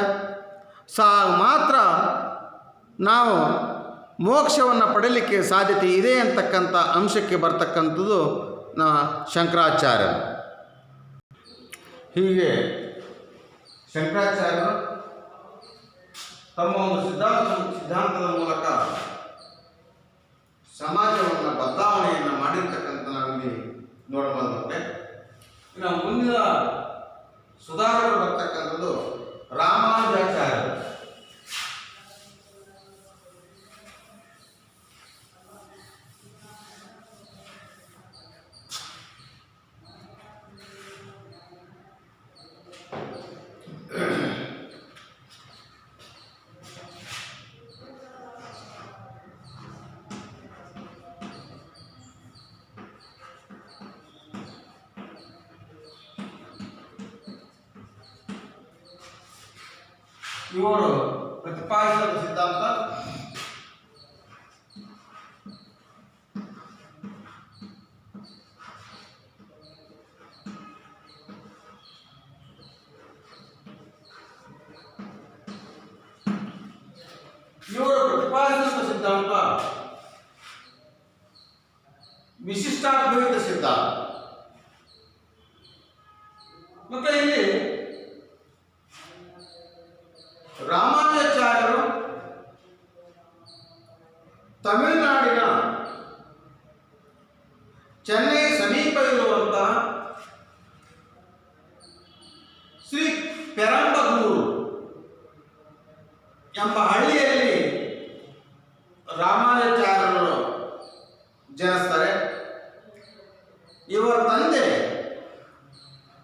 ಮಾತ್ರ ನಾವು ಮೋಕ್ಷವನ್ನು ಪಡೀಲಿಕ್ಕೆ ಸಾಧ್ಯತೆ ಇದೆ ಅಂತಕ್ಕಂಥ ಅಂಶಕ್ಕೆ ಬರ್ತಕ್ಕಂಥದ್ದು ಶಂಕರಾಚಾರ್ಯರು. ಹೀಗೆ ಶಂಕರಾಚಾರ್ಯರು ತಮ್ಮ ಒಂದು ಸಿದ್ಧಾಂತದ ಮೂಲಕ ಸಮಾಜವನ್ನು ಬದಲಾವಣೆಯನ್ನು ಮಾಡಿರ್ತಕ್ಕಂಥ ನಾವಿಲ್ಲಿ ನೋಡಬಹುದಾಗಿದೆ. ಇನ್ನು ಮುಂದಿನ ಸುಧಾರಕರು ಬರ್ತಕ್ಕಂಥದ್ದು ರಾಮಾನುಜಾಚಾರ್ಯರು. ಇವರು ಪ್ರತಿಪಾದಿಸಿದ ಸಿದ್ಧಾಂತ ವಿಶಿಷ್ಟಾದ್ವೈತ ಸಿದ್ಧಾಂತ. ಮತ್ತೆ ಇಲ್ಲಿ ರಾಮಾನುಜಾಚಾರ್ಯರು ತಮಿಳುನಾಡಿನ ಚೆನ್ನೈ ಸಮೀಪ ಇರುವಂತಹ ಶ್ರೀ ಪೆರಂಬದೂರು ಎಂಬ ಹಳ್ಳಿಯಲ್ಲಿ ರಾಮಾನುಜಾಚಾರ್ಯರು ಜನಿಸ್ತಾರೆ. ಇವರ ತಂದೆ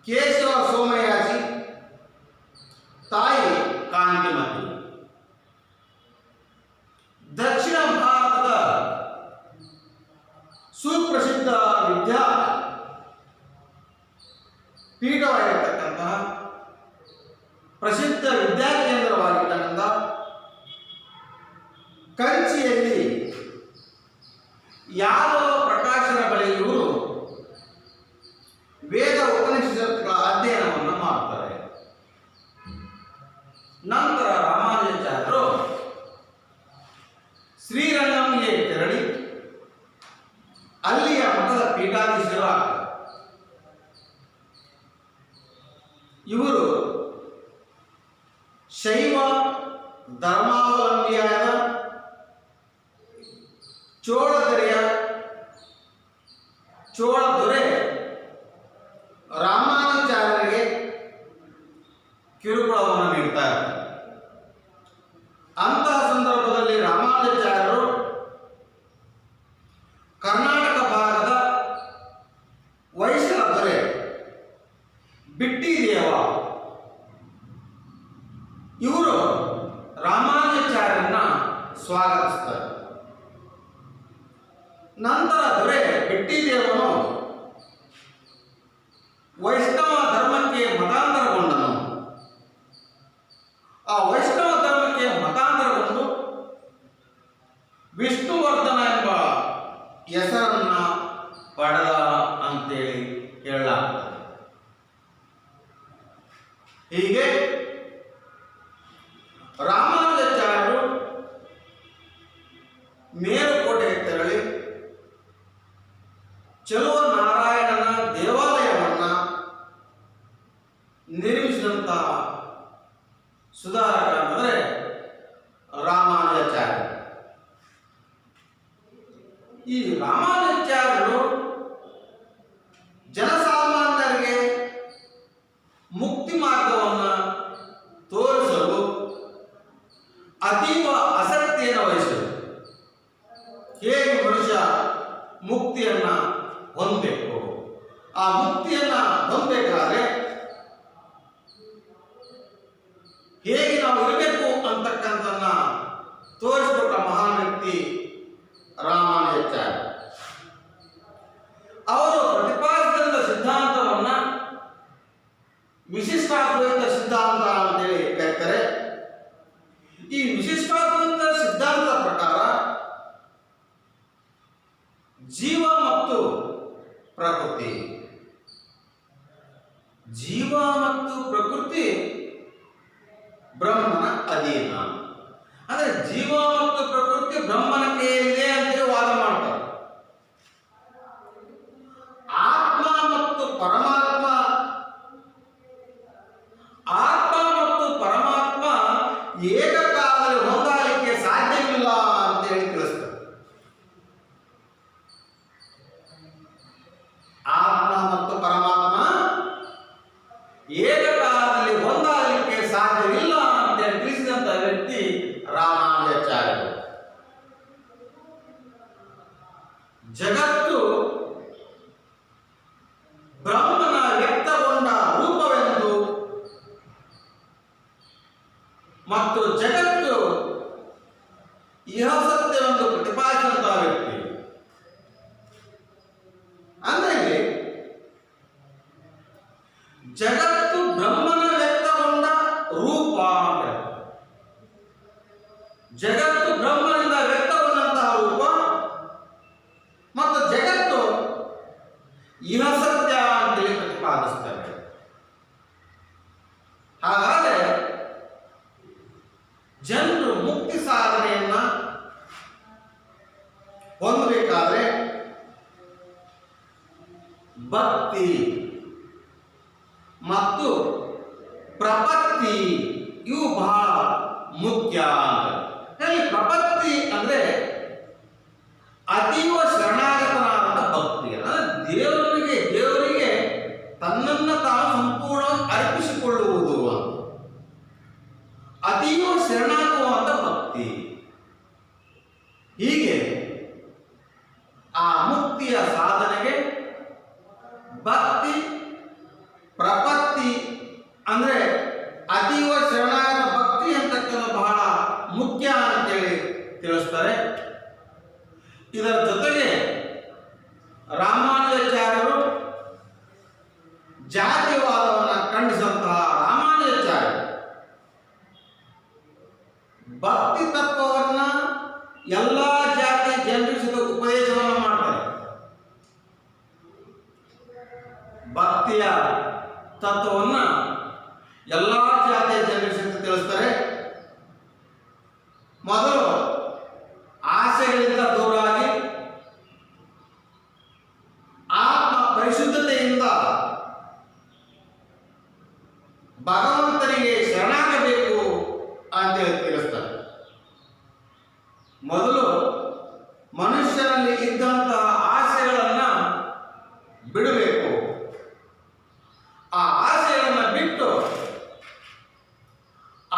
ಕೇಶವ ಸೋಮಯಾಜಿ, ತಾಯಿ ಕಾಂತಿಮತಿ. ದಕ್ಷಿಣ ಭಾರತದ ಸುಪ್ರಸಿದ್ಧ ವಿದ್ಯಾ ಪೀಠವಾಗಿರ್ತಕ್ಕಂತಹ ಪ್ರಸಿದ್ಧ ವಿದ್ಯಾಕೇಂದ್ರವಾಗಿರ್ತಕ್ಕಂಥ ಕಂಚಿಯಲ್ಲಿ ಯಾದವ ಪ್ರಕಾಶನ ಬಳಿ ಇವರು ವೇದ ಉಪನಿಷತ್ತುಗಳ ಅಧ್ಯಯನವನ್ನು ಮಾಡುತ್ತಾರೆ. ನಂತರ ರಾಮಾನುಜಾಚಾರ್ಯರು ಶ್ರೀರಂಗಂಗೆ ತೆರಳಿ ಅಲ್ಲಿಯ ಮಠದ ಪೀಠಾಧೀಶರಾಗ್ತಾರೆ. ಇವರು ಶೈವ ಧರ್ಮಾವಲಂಬಿಯಾದ ಚೋಳ ದೊರೆ ರಾಮಾನುಜಾಚಾರ್ಯರಿಗೆ ಕಿರುಕುಳವನ್ನು ನೀಡ್ತಾರೆ. ಅಂತಹ ಸಂದರ್ಭದಲ್ಲಿ ರಾಮಾನುಜಾಚಾರ್ಯರು ಕರ್ನಾಟಕ ಭಾಗದ ವೈಶ್ಯರ ದೊರೆ ಬಿಟ್ಟಿದೇವ ಇವರು ರಾಮಾನುಜಾಚಾರ್ಯರನ್ನ ಸ್ವಾಗತಿಸ್ತಾರೆ. ನಂತರ ದೊರೆ ಬಿಟ್ಟಿದೇವನು ವೈಷ್ಣವ ಧರ್ಮಕ್ಕೆ ಮತಾಂತರಗೊಂಡನು. ಆ ವೈಷ್ಣವ ಧರ್ಮಕ್ಕೆ ಮತಾಂತರಗೊಂಡು ವಿಷ್ಣುವರ್ಧನ ಎಂಬ ಹೆಸರನ್ನ ಪಡೆದ ಅಂತೇಳಿ ಹೇಳಲಾಗ್ತದೆ. ಹೀಗೆ ರಾಮಾನುಜಾಚಾರ್ಯರು ಮೇಲುಕೋಟೆಗೆ ತೆರಳಿ ಚಲುವ ನಾರಾಯಣನ ದೇವಾಲಯವನ್ನ ನಿರ್ಮಿಸಿದಂತಹ ಸುಧಾರಕ ಅಂದರೆ ರಾಮಾನುಜಾಚಾರ್ಯ. ಈ ರಾಮಾನುಜಾಚಾರ್ಯರು ಜನಸಾಮಾನ್ಯರಿಗೆ ಮುಕ್ತಿ ಮಾರ್ಗವನ್ನು ತೋರಿಸಲು ಅತೀವ ಆಸಕ್ತಿಯನ್ನು ವಹಿಸಿದರು. ಹೇಗೆ ಮನುಷ್ಯ ಮುಕ್ತಿಯನ್ನ ಹೊಂದಬೇಕು, ಆ ಮುಕ್ತಿಯನ್ನ ಹೊಂದಬೇಕಾದ್ರೆ ಹೇಗೆ ನಾವು ಇರಬೇಕು ಅಂತಕ್ಕಂಥನ್ನ ತೋರಿಸಿಕೊಟ್ಟ ಮಹಾನ್ ವ್ಯಕ್ತಿ ರಾಮಾನುಜಾಚಾರ್ಯ. ಅವರು ಪ್ರತಿಪಾದಿಸಿದ ಸಿದ್ಧಾಂತವನ್ನ ವಿಶಿಷ್ಟಾದ್ವೈತ ಸಿದ್ಧಾಂತ ಅಂತೇಳಿ ಕರೀತಾರೆ. ಈ ವಿಶಿಷ್ಟಾದ್ವೈತ ಸಿದ್ಧಾಂತದ ಪ್ರಕಾರ ಜೀವ ಮತ್ತು ಪ್ರಕೃತಿ. ಜೀವ ಮತ್ತು ಪ್ರಕೃತಿ ಬ್ರಹ್ಮನ ಅಧೀನ. ಅಂದ್ರೆ ಜೀವ ಮತ್ತು ಪ್ರಕೃತಿ ಬ್ರಹ್ಮನ ಕೈಯಲ್ಲಿದೆ ಅಂತೇಳಿ ವಾದ ಮಾಡ್ತಾರೆ. ಆತ್ಮ ಮತ್ತು ಪರಮಾತ್ಮ, ಆತ್ಮ ಮತ್ತು ಪರಮಾತ್ಮ ಏಕಕಾಲದಲ್ಲಿ ಹೊಂದಾಣಿಕೆ ಸಾಧ್ಯವಿಲ್ಲ ಅಂತ ಹೇಳಿ ತಿಳಿಸ್ತಾರೆ. ಆತ್ಮ ಮತ್ತು ಪರಮಾತ್ಮ ಏಕಕಾಲದಲ್ಲಿ ಹೊಂದಾಣಿಕೆ ಸಾಧ್ಯವಿಲ್ಲ ಅಂತ ಹೇಳಿ ತಿಳಿಸಿದಂತ ವ್ಯಕ್ತಿ ರಾಮಾನುಜಾಚಾರ್ಯರು. ಜಗತ್ತು ಬ್ರಹ್ಮನ ವ್ಯಕ್ತಗೊಂಡ ರೂಪವೆಂದು ಮತ್ತು ಜಗತ್ತು ಇಹ ಸತ್ಯವೆಂದು ಪ್ರತಿಪಾದಿಸಿದಂತಹ ವ್ಯಕ್ತಿ. ಅಂದ್ರೆ ಜಗತ್ತು ಬ್ರಹ್ಮನ ವ್ಯಕ್ತಗೊಂಡ ರೂಪ, ಜಗತ್ತು ಬ್ರಹ್ಮನಿಂದ ವ್ಯಕ್ತಗೊಂಡಂತಹ ರೂಪ ಮತ್ತು ಜಗತ್ತು ಇಹ ಸತ್ಯ ಅಂತೇಳಿ ಪ್ರತಿಪಾದಿಸ್ತವೆ. ಹಾಗಾದರೆ ಜನರು ಮುಕ್ತಿ ಸಾಧನೆಯನ್ನ ಹೊಂದಬೇಕಾದ್ರೆ ಭಕ್ತಿ ಮತ್ತು ಪ್ರಪತ್ತಿ ಇವು ಬಹಳ ಮುಖ್ಯ. ಇಲ್ಲಿ ಪ್ರಪತ್ತಿ ಅಂದ್ರೆ ಅತೀವ ಶರಣಾಗತನಾದ ಭಕ್ತಿ. ಅಂದ್ರೆ ದೇವರಿಗೆ ತನ್ನನ್ನು ತಾನು ಸಂಪೂರ್ಣವಾಗಿ ಅರ್ಪಿಸಿಕೊಳ್ಳುವುದು ಅಂತ. ಅತೀವ ಶರಣಾಗುವಂತ ಭಕ್ತಿ. ಹೀಗೆ ಆ ಮುಕ್ತಿಯ ಸಾಧನೆಗೆ ಭಕ್ತಿ ಪ್ರಪತ್ತಿ ಅಂದ್ರೆ ಅತೀವ ಶರಣಾಗತ ಭಕ್ತಿ ಅಂತಕ್ಕಂಥ ಬಹಳ ಮುಖ್ಯ ಅಂತೇಳಿ ತಿಳಿಸ್ತಾರೆ. ಇದರ ಜೊತೆಗೆ ರಾಮಾನುಜಾಚಾರ್ಯರು ಜಾತಿವಾದವನ್ನು ಖಂಡಿಸಿದಂತಹ ರಾಮಾನುಜಾಚಾರ್ಯರು ಭಕ್ತಿ ತತ್ವವನ್ನ ಎಲ್ಲ ಜಾತಿ ಜನರಿಸಿದ ಉಪದೇಶವನ್ನು ಮಾಡ್ತಾರೆ. ಭಕ್ತಿಯ ತತ್ವವನ್ನ ಎಲ್ಲ ಜಾತಿಯ ಜನರಿಸಿದ ತಿಳಿಸ್ತಾರೆ. ಮೊದಲು ಆಸೆಗಳಿಂದ ದೂರಾಗಿ ಆತ್ಮ ಪರಿಶುದ್ಧತೆಯಿಂದ ಭಗವಂತನಿಗೆ ಶರಣಾಗಬೇಕು ಅಂತೇಳಿ ತಿಳಿಸ್ತಾರೆ. ಮೊದಲು ಮನುಷ್ಯನಲ್ಲಿ ಇದ್ದಂತಹ ಆಸೆಗಳನ್ನ ಬಿಡಬೇಕು. ಆ ಆಸೆಗಳನ್ನು ಬಿಟ್ಟು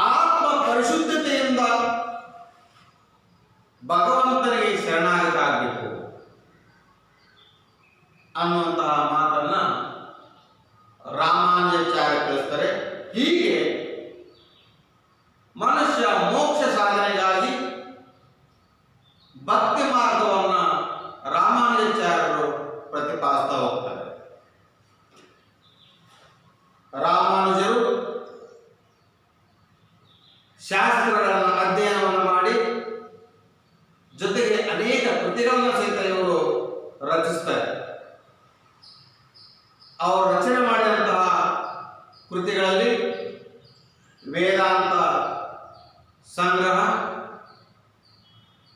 ಆತ್ಮ ಪರಿಶುದ್ಧತೆಯಿಂದ ಭಗವಂತನಿಗೆ ಶರಣಾಗತಾಗಬೇಕು ಅನ್ನುವಂತಹ ಮಾತನ್ನ ರಾಮಾನುಜಾಚಾರ್ಯ ತಿಳಿಸ್ತಾರೆ. ಹೀಗೆ ಮನುಷ್ಯ ಮೋಕ್ಷ ಸಾಧನೆಗಾಗಿ ಭಕ್ತಿ ಮಾರ್ಗವನ್ನ ರಾಮಾನುಜಾಚಾರ್ಯರು ಪ್ರತಿಪಾದಿಸ್ತಾ ಹೋಗ್ತಾರೆ. ರಾಮಾನುಜರು ಶಾಸ್ತ್ರಗಳನ್ನು ಅಧ್ಯಯನವನ್ನು ಮಾಡಿ ಜೊತೆಗೆ ಅನೇಕ ಕೃತಿಗಳನ್ನು ಸಹಿತ ಇವರು ರಚಿಸ್ತಾರೆ. ಅವರು ರಚನೆ ಮಾಡಿದಂತಹ ಕೃತಿಗಳಲ್ಲಿ ವೇದಾಂತ ಸಂಗ್ರಹ,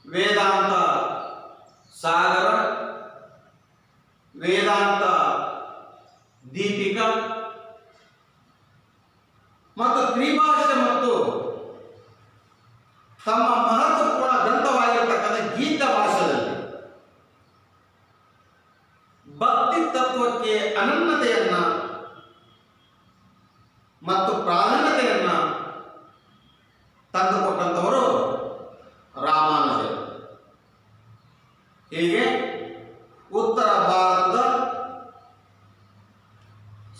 ವೇದಾಂತ ಸಾಗರ, ವೇದಾಂತ ದೀಪಿಕಾ ಮತ್ತು ತ್ರಿಭಾಷ್ಯ ಮತ್ತು ತಮ್ಮ ಮಹತ್ವಪೂರ್ಣ ಗ್ರಂಥವಾಗಿರತಕ್ಕಂಥ ಗೀತ ಭಾಷೆಯಲ್ಲಿ ಭಕ್ತಿ ತತ್ವಕ್ಕೆ ಅನನ್ಯತೆಯನ್ನ ಮತ್ತು ಪ್ರಾಧಾನ್ಯತೆಯನ್ನ ತಂದುಕೊಟ್ಟಂತವರು ರಾಮಾನುಜರು. ಹೀಗೆ ಉತ್ತರ ಭಾರತದ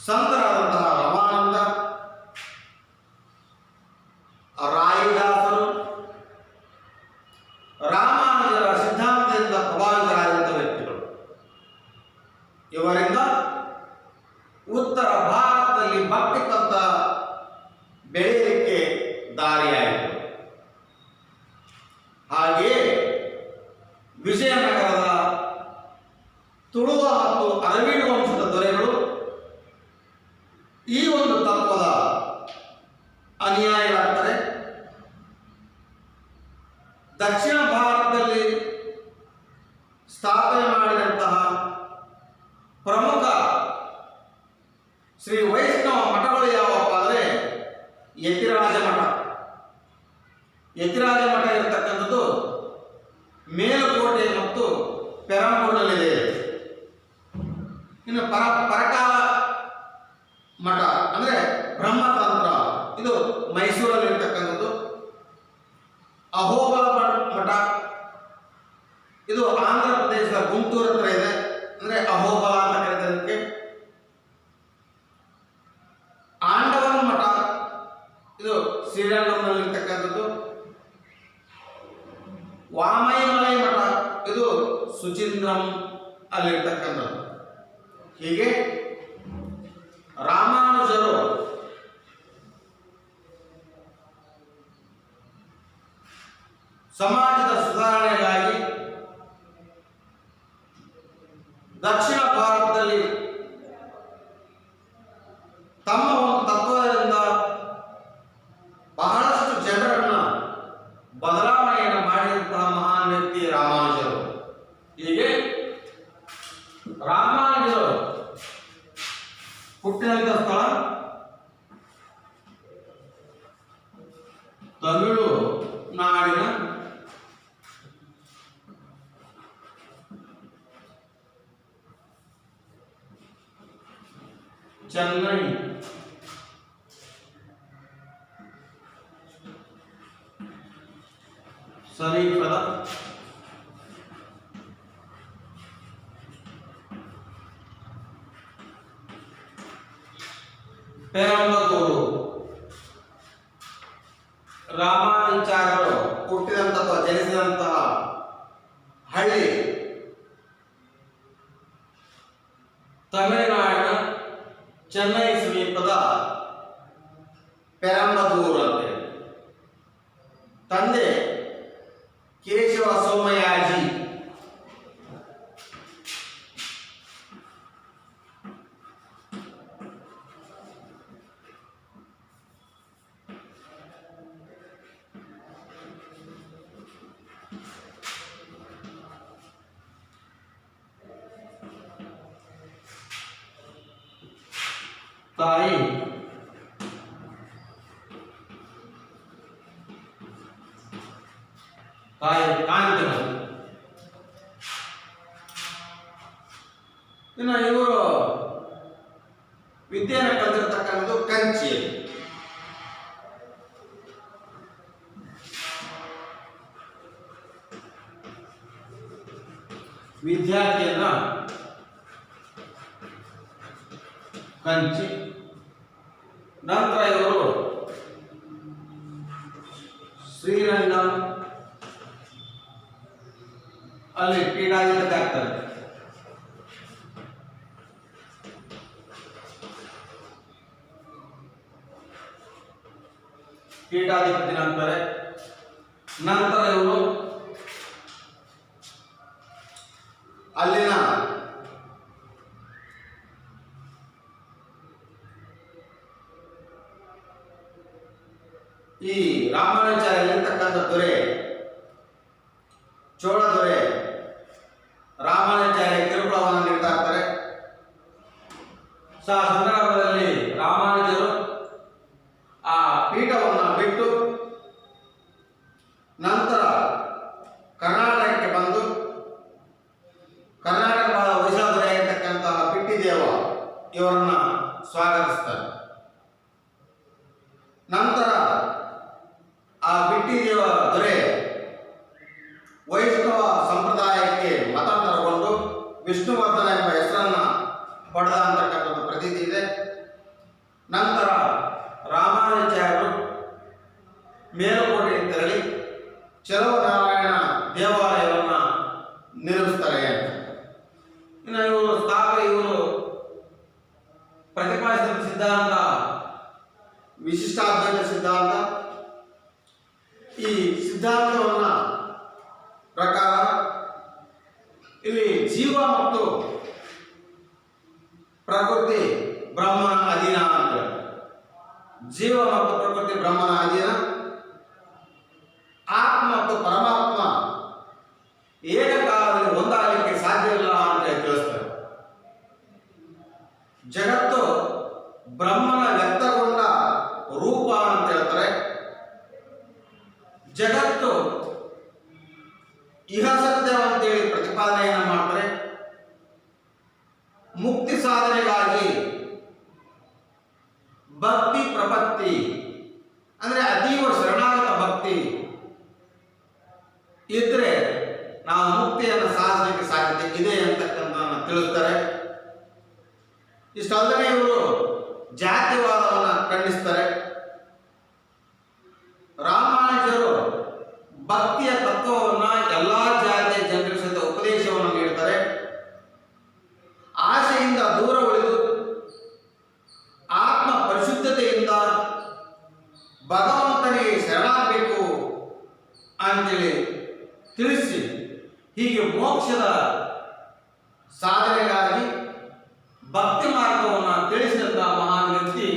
ಸಂತರಾದಂತಹ ರಮಾನಂದ, ರಾಯಿದಾಸರು, ರಾಮಾನುಜರ ಸಿದ್ಧಾಂತದಿಂದ ಪ್ರಭಾವಿತರಾದಂಥ ವ್ಯಕ್ತಿಗಳು. ಇವರಿಂದ ಉತ್ತರ ಭಾರತದಲ್ಲಿ ಭಕ್ತಿ ತತ್ವ ಬೆಳೆಯಲಿಕ್ಕೆ ದಾರಿಯಾಯಿತು. ಹಾಗೆಯೇ ವಿಜಯನಗರದ ತುಳುವ ಮತ್ತು ಅರವೀಡ ವಂಶದ ದೊರೆಗಳು ಈ ಒಂದು ತತ್ವದ ಅನುಯಾಯಿಗಳಾಗ್ತಾರೆ. ದಕ್ಷಿಣ ಭಾರತದಲ್ಲಿ ಸ್ಥಾಪನೆ ಮಾಡಿದಂತಹ ಪ್ರಮುಖ ಶ್ರೀ ವೈಷ್ಣವ ಮಠಗಳು ಯಾವಪ್ಪ ಅಂದರೆ ಯತಿರಾಜ ಮಠ. ಯತಿರಾಜ ಮಠ ಇರತಕ್ಕಂಥದ್ದು ಮೇಲುಕೋಟೆ ಮತ್ತು ಪೆರಂಬೂರಿನಲ್ಲಿದೆ. ಇನ್ನು ಪರಕಾಲ ಮಠ ಅಂದರೆ ಬ್ರಹ್ಮತಂತ್ರ, ಇದು ಮೈಸೂರಲ್ಲಿ ಇರತಕ್ಕಂಥದ್ದು. ಅಹೋಬಲ ಮಠ ಇದು ಆಂಧ್ರ ಪ್ರದೇಶದ ಗುಂಟೂರು ಹತ್ರ ಇದೆ, ಅಂದರೆ ಅಹೋಬಲ ಅಂತ ಕರೀತಾರೆ. ಆಂಡವನ್ ಮಠ ಇದು ಶ್ರೀರಂಗಂನಲ್ಲಿರ್ತಕ್ಕಂಥದ್ದು. ವಾಮೈಮಲೈ ಮಠ ಇದು ಸುಚಿಂದ್ರಂ ಅಲ್ಲಿರ್ತಕ್ಕಂಥದ್ದು. ಹೀಗೆ ರಾಮಾನುಜರು ಸಮಾಜದ ಸುಧಾರಣೆಗಾಗಿ ದಕ್ಷಿಣ ಭಾರತದಲ್ಲಿ ತಮ್ಮ ಒಂದು ತತ್ವದಿಂದ ಬಹಳಷ್ಟು ಜನರನ್ನ ಬದಲಾವಣೆಯನ್ನು ಮಾಡಿದಂತಹ ಮಹಾನ್ ವ್ಯಕ್ತಿ ರಾಮಾನುಜರು. ಹೀಗೆ ರಾಮಾನುಜರು ಹುಟ್ಟಿದಂಥ ಸ್ಥಳ ತಮಿಳು ನಾಡಿನ ಚೆನ್ನೈ ಸಮೀಪದ ಪೆರಂಬದೂರು. ರಾಮಾನುಜಾಚಾರ್ಯರು ಹುಟ್ಟಿದಂತಹ ಜನಿಸಿದಂತಹ ಹಳ್ಳಿ ತಮಿಳುನಾಡಿನ ಚೆನ್ನೈ ಸಮೀಪದ ಪೆರಂಬದೂರು ಅಂತೇಳಿ. ತಂದೆ ಕೇಶವ ಸೋಮಯಾಜಿ. ತಾಯಿ ಕಾಂತನ. ಇನ್ನು ಇವರು ವಿದ್ಯೆಯನ್ನು ಕಲಿತಿರ್ತಕ್ಕಂಥದ್ದು ಕಂಚಿ. ವಿದ್ಯಾರ್ಥಿಯನ್ನ ಕಂಚಿ. ನಂತರ ಇವರು ಶ್ರೀರಂಗಂ ಅಲ್ಲಿ ಪೀಠಾಧಿಪತಿ ಆಗ್ತಾರೆ. ಪೀಠಾಧಿಪತಿ ನಂತರ ಇವರು ಅಲ್ಲಿನ ಈ ರಾಮಾನುಜಾಚಾರ್ಯಲ್ಲಿರ್ತಕ್ಕಂಥ ದೊರೆ ಚೋಳ ದೊರೆ ರಾಮಾನುಜಾಚಾರ್ಯ ಕಿರುಕುಳವನ್ನು ನೀಡ್ತಾ ಇರ್ತಾರೆ. ಸಂದರ್ಭದಲ್ಲಿ ರಾಮಾನುಜರು ಆ ಪೀಠವನ್ನು ಬಿಟ್ಟು ನಂತರ ಕರ್ನಾಟಕಕ್ಕೆ ಬಂದು ಕರ್ನಾಟಕದ ಹೊಯ್ಸಳ ದೊರೆ ಆಗಿರ್ತಕ್ಕಂತಹ ಬಿಟ್ಟಿದೇವ ಇವರನ್ನ ಸ್ವಾಗತಿಸ್ತಾರೆ. ನಂತರ ಆ ಬಿಟ್ಟಿದೇವ ದೊರೆ ವೈಷ್ಣವ ಸಂಪ್ರದಾಯಕ್ಕೆ ಮತಾಂತರಗೊಂಡು ವಿಷ್ಣುವರ್ಧನ ಎಂಬ ಹೆಸರನ್ನ ಪಡೆದ ಅಂತಕ್ಕಂಥದ್ದು ಪ್ರತೀತಿ ಇದೆ. ನಂತರ ರಾಮಾನುಜಾಚಾರ್ಯರು ಮೇಲುಕೋಟೆಗೆ ತೆರಳಿ ಚಲವನಾರಾಯಣ ದೇವಾಲಯವನ್ನು ನಿರ್ಮಿಸ್ತಾರೆ. ಇನ್ನು ಇವರು ಪ್ರತಿಪಾದಿಸಿದ ಸಿದ್ಧಾಂತ ವಿಶಿಷ್ಟಾದ್ವೈತ ಸಿದ್ಧಾಂತ. ಈ ಸಿದ್ಧಾಂತವನ್ನ ಪ್ರಕಾರ ಇಲ್ಲಿ ಜೀವ ಮತ್ತು ಪ್ರಕೃತಿ ಬ್ರಹ್ಮನ ಅಧೀನ ಅಂತ ಹೇಳ್ತಾರೆ. ಜೀವ ಮತ್ತು ಪ್ರಕೃತಿ ಬ್ರಹ್ಮನ ಅಧೀನ, ಆತ್ಮ ಮತ್ತು ಪರಮಾತ್ಮ ಏಕಕಾಲದಲ್ಲಿ ಒಂದಾಗಲಿಕ್ಕೆ ಸಾಧ್ಯವಿಲ್ಲ ಅಂತ ತಿಳಿಸ್ತಾರೆ. ಜಗತ್ತು ಬ್ರಹ್ಮನ ವ್ಯಕ್ತಗೊಂಡ ರೂಪ ಅಂತ ಹೇಳ್ತಾರೆ. ಜಗತ್ತು ಇಹ ಸತ್ಯವಂತೇಳಿ ಪ್ರತಿಪಾದನೆಯನ್ನು ಮಾಡ್ತಾರೆ. ಮುಕ್ತಿ ಸಾಧನೆಗಾಗಿ ಭಕ್ತಿ ಪ್ರಪತ್ತಿ ಅಂದ್ರೆ ಅತೀವ ಶರಣಾಗತ ಭಕ್ತಿ ಇದ್ರೆ ನಾವು ಮುಕ್ತಿಯನ್ನು ಸಾಧಿಸಲಿಕ್ಕೆ ಸಾಧ್ಯತೆ ಇದೆ ಅಂತಕ್ಕಂಥ ತಿಳಿಸ್ತಾರೆ. ಇಷ್ಟಲ್ಲದೆ ಇವರು ಜಾತಿವಾದವನ್ನು ಖಂಡಿಸ್ತಾರೆ. ರಾಮಾನುಜರು ಭಕ್ತಿಯ ತತ್ವವನ್ನು ಎಲ್ಲಾ ಜಾತಿಯ ಜನರಿಗೆ ಸಹಿತ ಉಪದೇಶವನ್ನು ನೀಡ್ತಾರೆ. ಆಸೆಯಿಂದ ದೂರ ಉಳಿದು ಆತ್ಮ ಪರಿಶುದ್ಧತೆಯಿಂದ ಭಗವಂತನಿಗೆ ಶರಣಾಗಬೇಕು ಅಂತೇಳಿ ತಿಳಿಸಿ, ಹೀಗೆ ಮೋಕ್ಷದ ಸಾಧನೆಗಾಗಿ ಭಕ್ತಿ ಮಾರ್ಗವನ್ನು ತಿಳಿಸಿದಂಥ ಮಹಾನ್ ವ್ಯಕ್ತಿ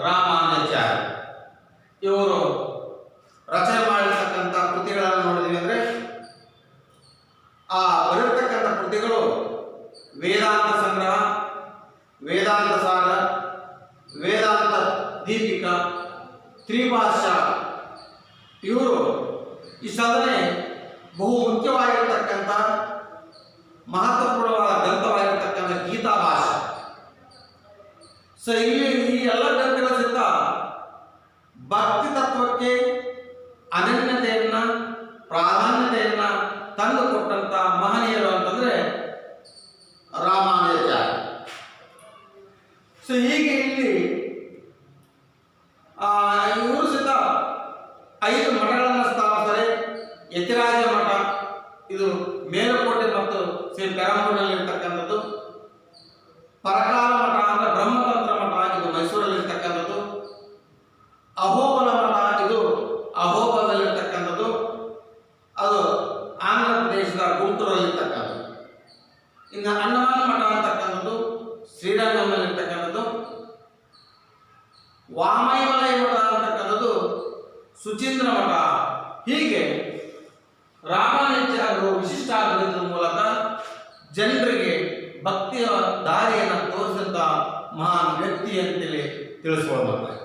ರಾಮಾನುಜಾಚಾರ್ಯ. ಇವರು ರಚನೆ ಮಾಡಿರ್ತಕ್ಕಂಥ ಕೃತಿಗಳನ್ನು ನೋಡಿದ್ವಿ ಅಂದರೆ ಆ ಬರೆಯತಕ್ಕಂಥ ಕೃತಿಗಳು ವೇದಾಂತ ಸಂಗ್ರಹ, ವೇದಾಂತ ಸಾರ, ವೇದಾಂತ ದೀಪಿಕಾ, ತ್ರಿಭಾಷ್ಯ. ಇವರು ಈ ಸಾಧನೆ ಬಹು ಮುಖ್ಯವಾಗಿರ್ತಕ್ಕಂಥ ಮಹತ್ವಪೂರ್ಣವಾದ ಗ್ರಂಥವಾಗಿರ್ತಕ್ಕಂಥ ಗೀತಾ ಭಾಷೆ. ಸೊ ಇಲ್ಲಿ ಈ ಎಲ್ಲ ಗ್ರಂಥಗಳ ಸಹಿತ ಭಕ್ತಿ ತತ್ವಕ್ಕೆ ಅನನ್ಯತೆಯನ್ನ ಪ್ರಾಧಾನ್ಯತೆಯನ್ನ ತಂದು ಕೊಟ್ಟಂತ ಮಹನೀಯರು ಅಂತಂದ್ರೆ ರಾಮಾನುಜಾಚಾರ್ಯ. ಸೊ ಹೀಗೆ ಇಲ್ಲಿ ಇವರು ಸಹಿತ 5 ಮಠಗಳನ್ನು ಸ್ಥಾಪಿಸಿದರೆ. ಯತಿರಾಜ ಮಠ ಇದು ಮೇಲುಕೋಟೆ ಮತ್ತು ಶ್ರೀ ಪೆರಂಬೂರಿನಲ್ಲಿ ಇರ್ತಕ್ಕಂಥದ್ದು. ಪರಕಾಲ ಮಠ ಅಂದ್ರೆ ಬ್ರಹ್ಮತಂತ್ರ ಮಠ, ಇದು ಮೈಸೂರಲ್ಲಿ ಇರ್ತಕ್ಕಂಥದ್ದು. ಅಹೋಬಲ ಮಠ ಇದು ಅಹೋಬಲದಲ್ಲಿರ್ತಕ್ಕಂಥದ್ದು, ಅದು ಆಂಧ್ರ ಪ್ರದೇಶದ ಗುಂಟೂರಲ್ಲಿ ಇರ್ತಕ್ಕಂಥದ್ದು. ಇನ್ನು ಅಂಡಮಾನ್ ಮಠ ಅಂತಕ್ಕಂಥದ್ದು ಶ್ರೀರಂಗಂನಲ್ಲಿರ್ತಕ್ಕಂಥದ್ದು. ವಾಮೈಮಲೈ ಮಠ ಅಂತಕ್ಕಂಥದ್ದು ಸುಚೀಂದ್ರ ಮಠ. ಹೀಗೆ ರಾಮಾನುಜಾಚಾರ್ಯರು ವಿಶಿಷ್ಟಾದ್ವೈತದ ಮೂಲಕ ಜನರಿಗೆ ಭಕ್ತಿಯ ದಾರಿಯನ್ನು ತೋರಿಸಿದಂಥ ಮಹಾನ್ ವ್ಯಕ್ತಿ ಅಂತೇಳಿ ತಿಳಿಸ್ಕೊಳ್ತಾರೆ.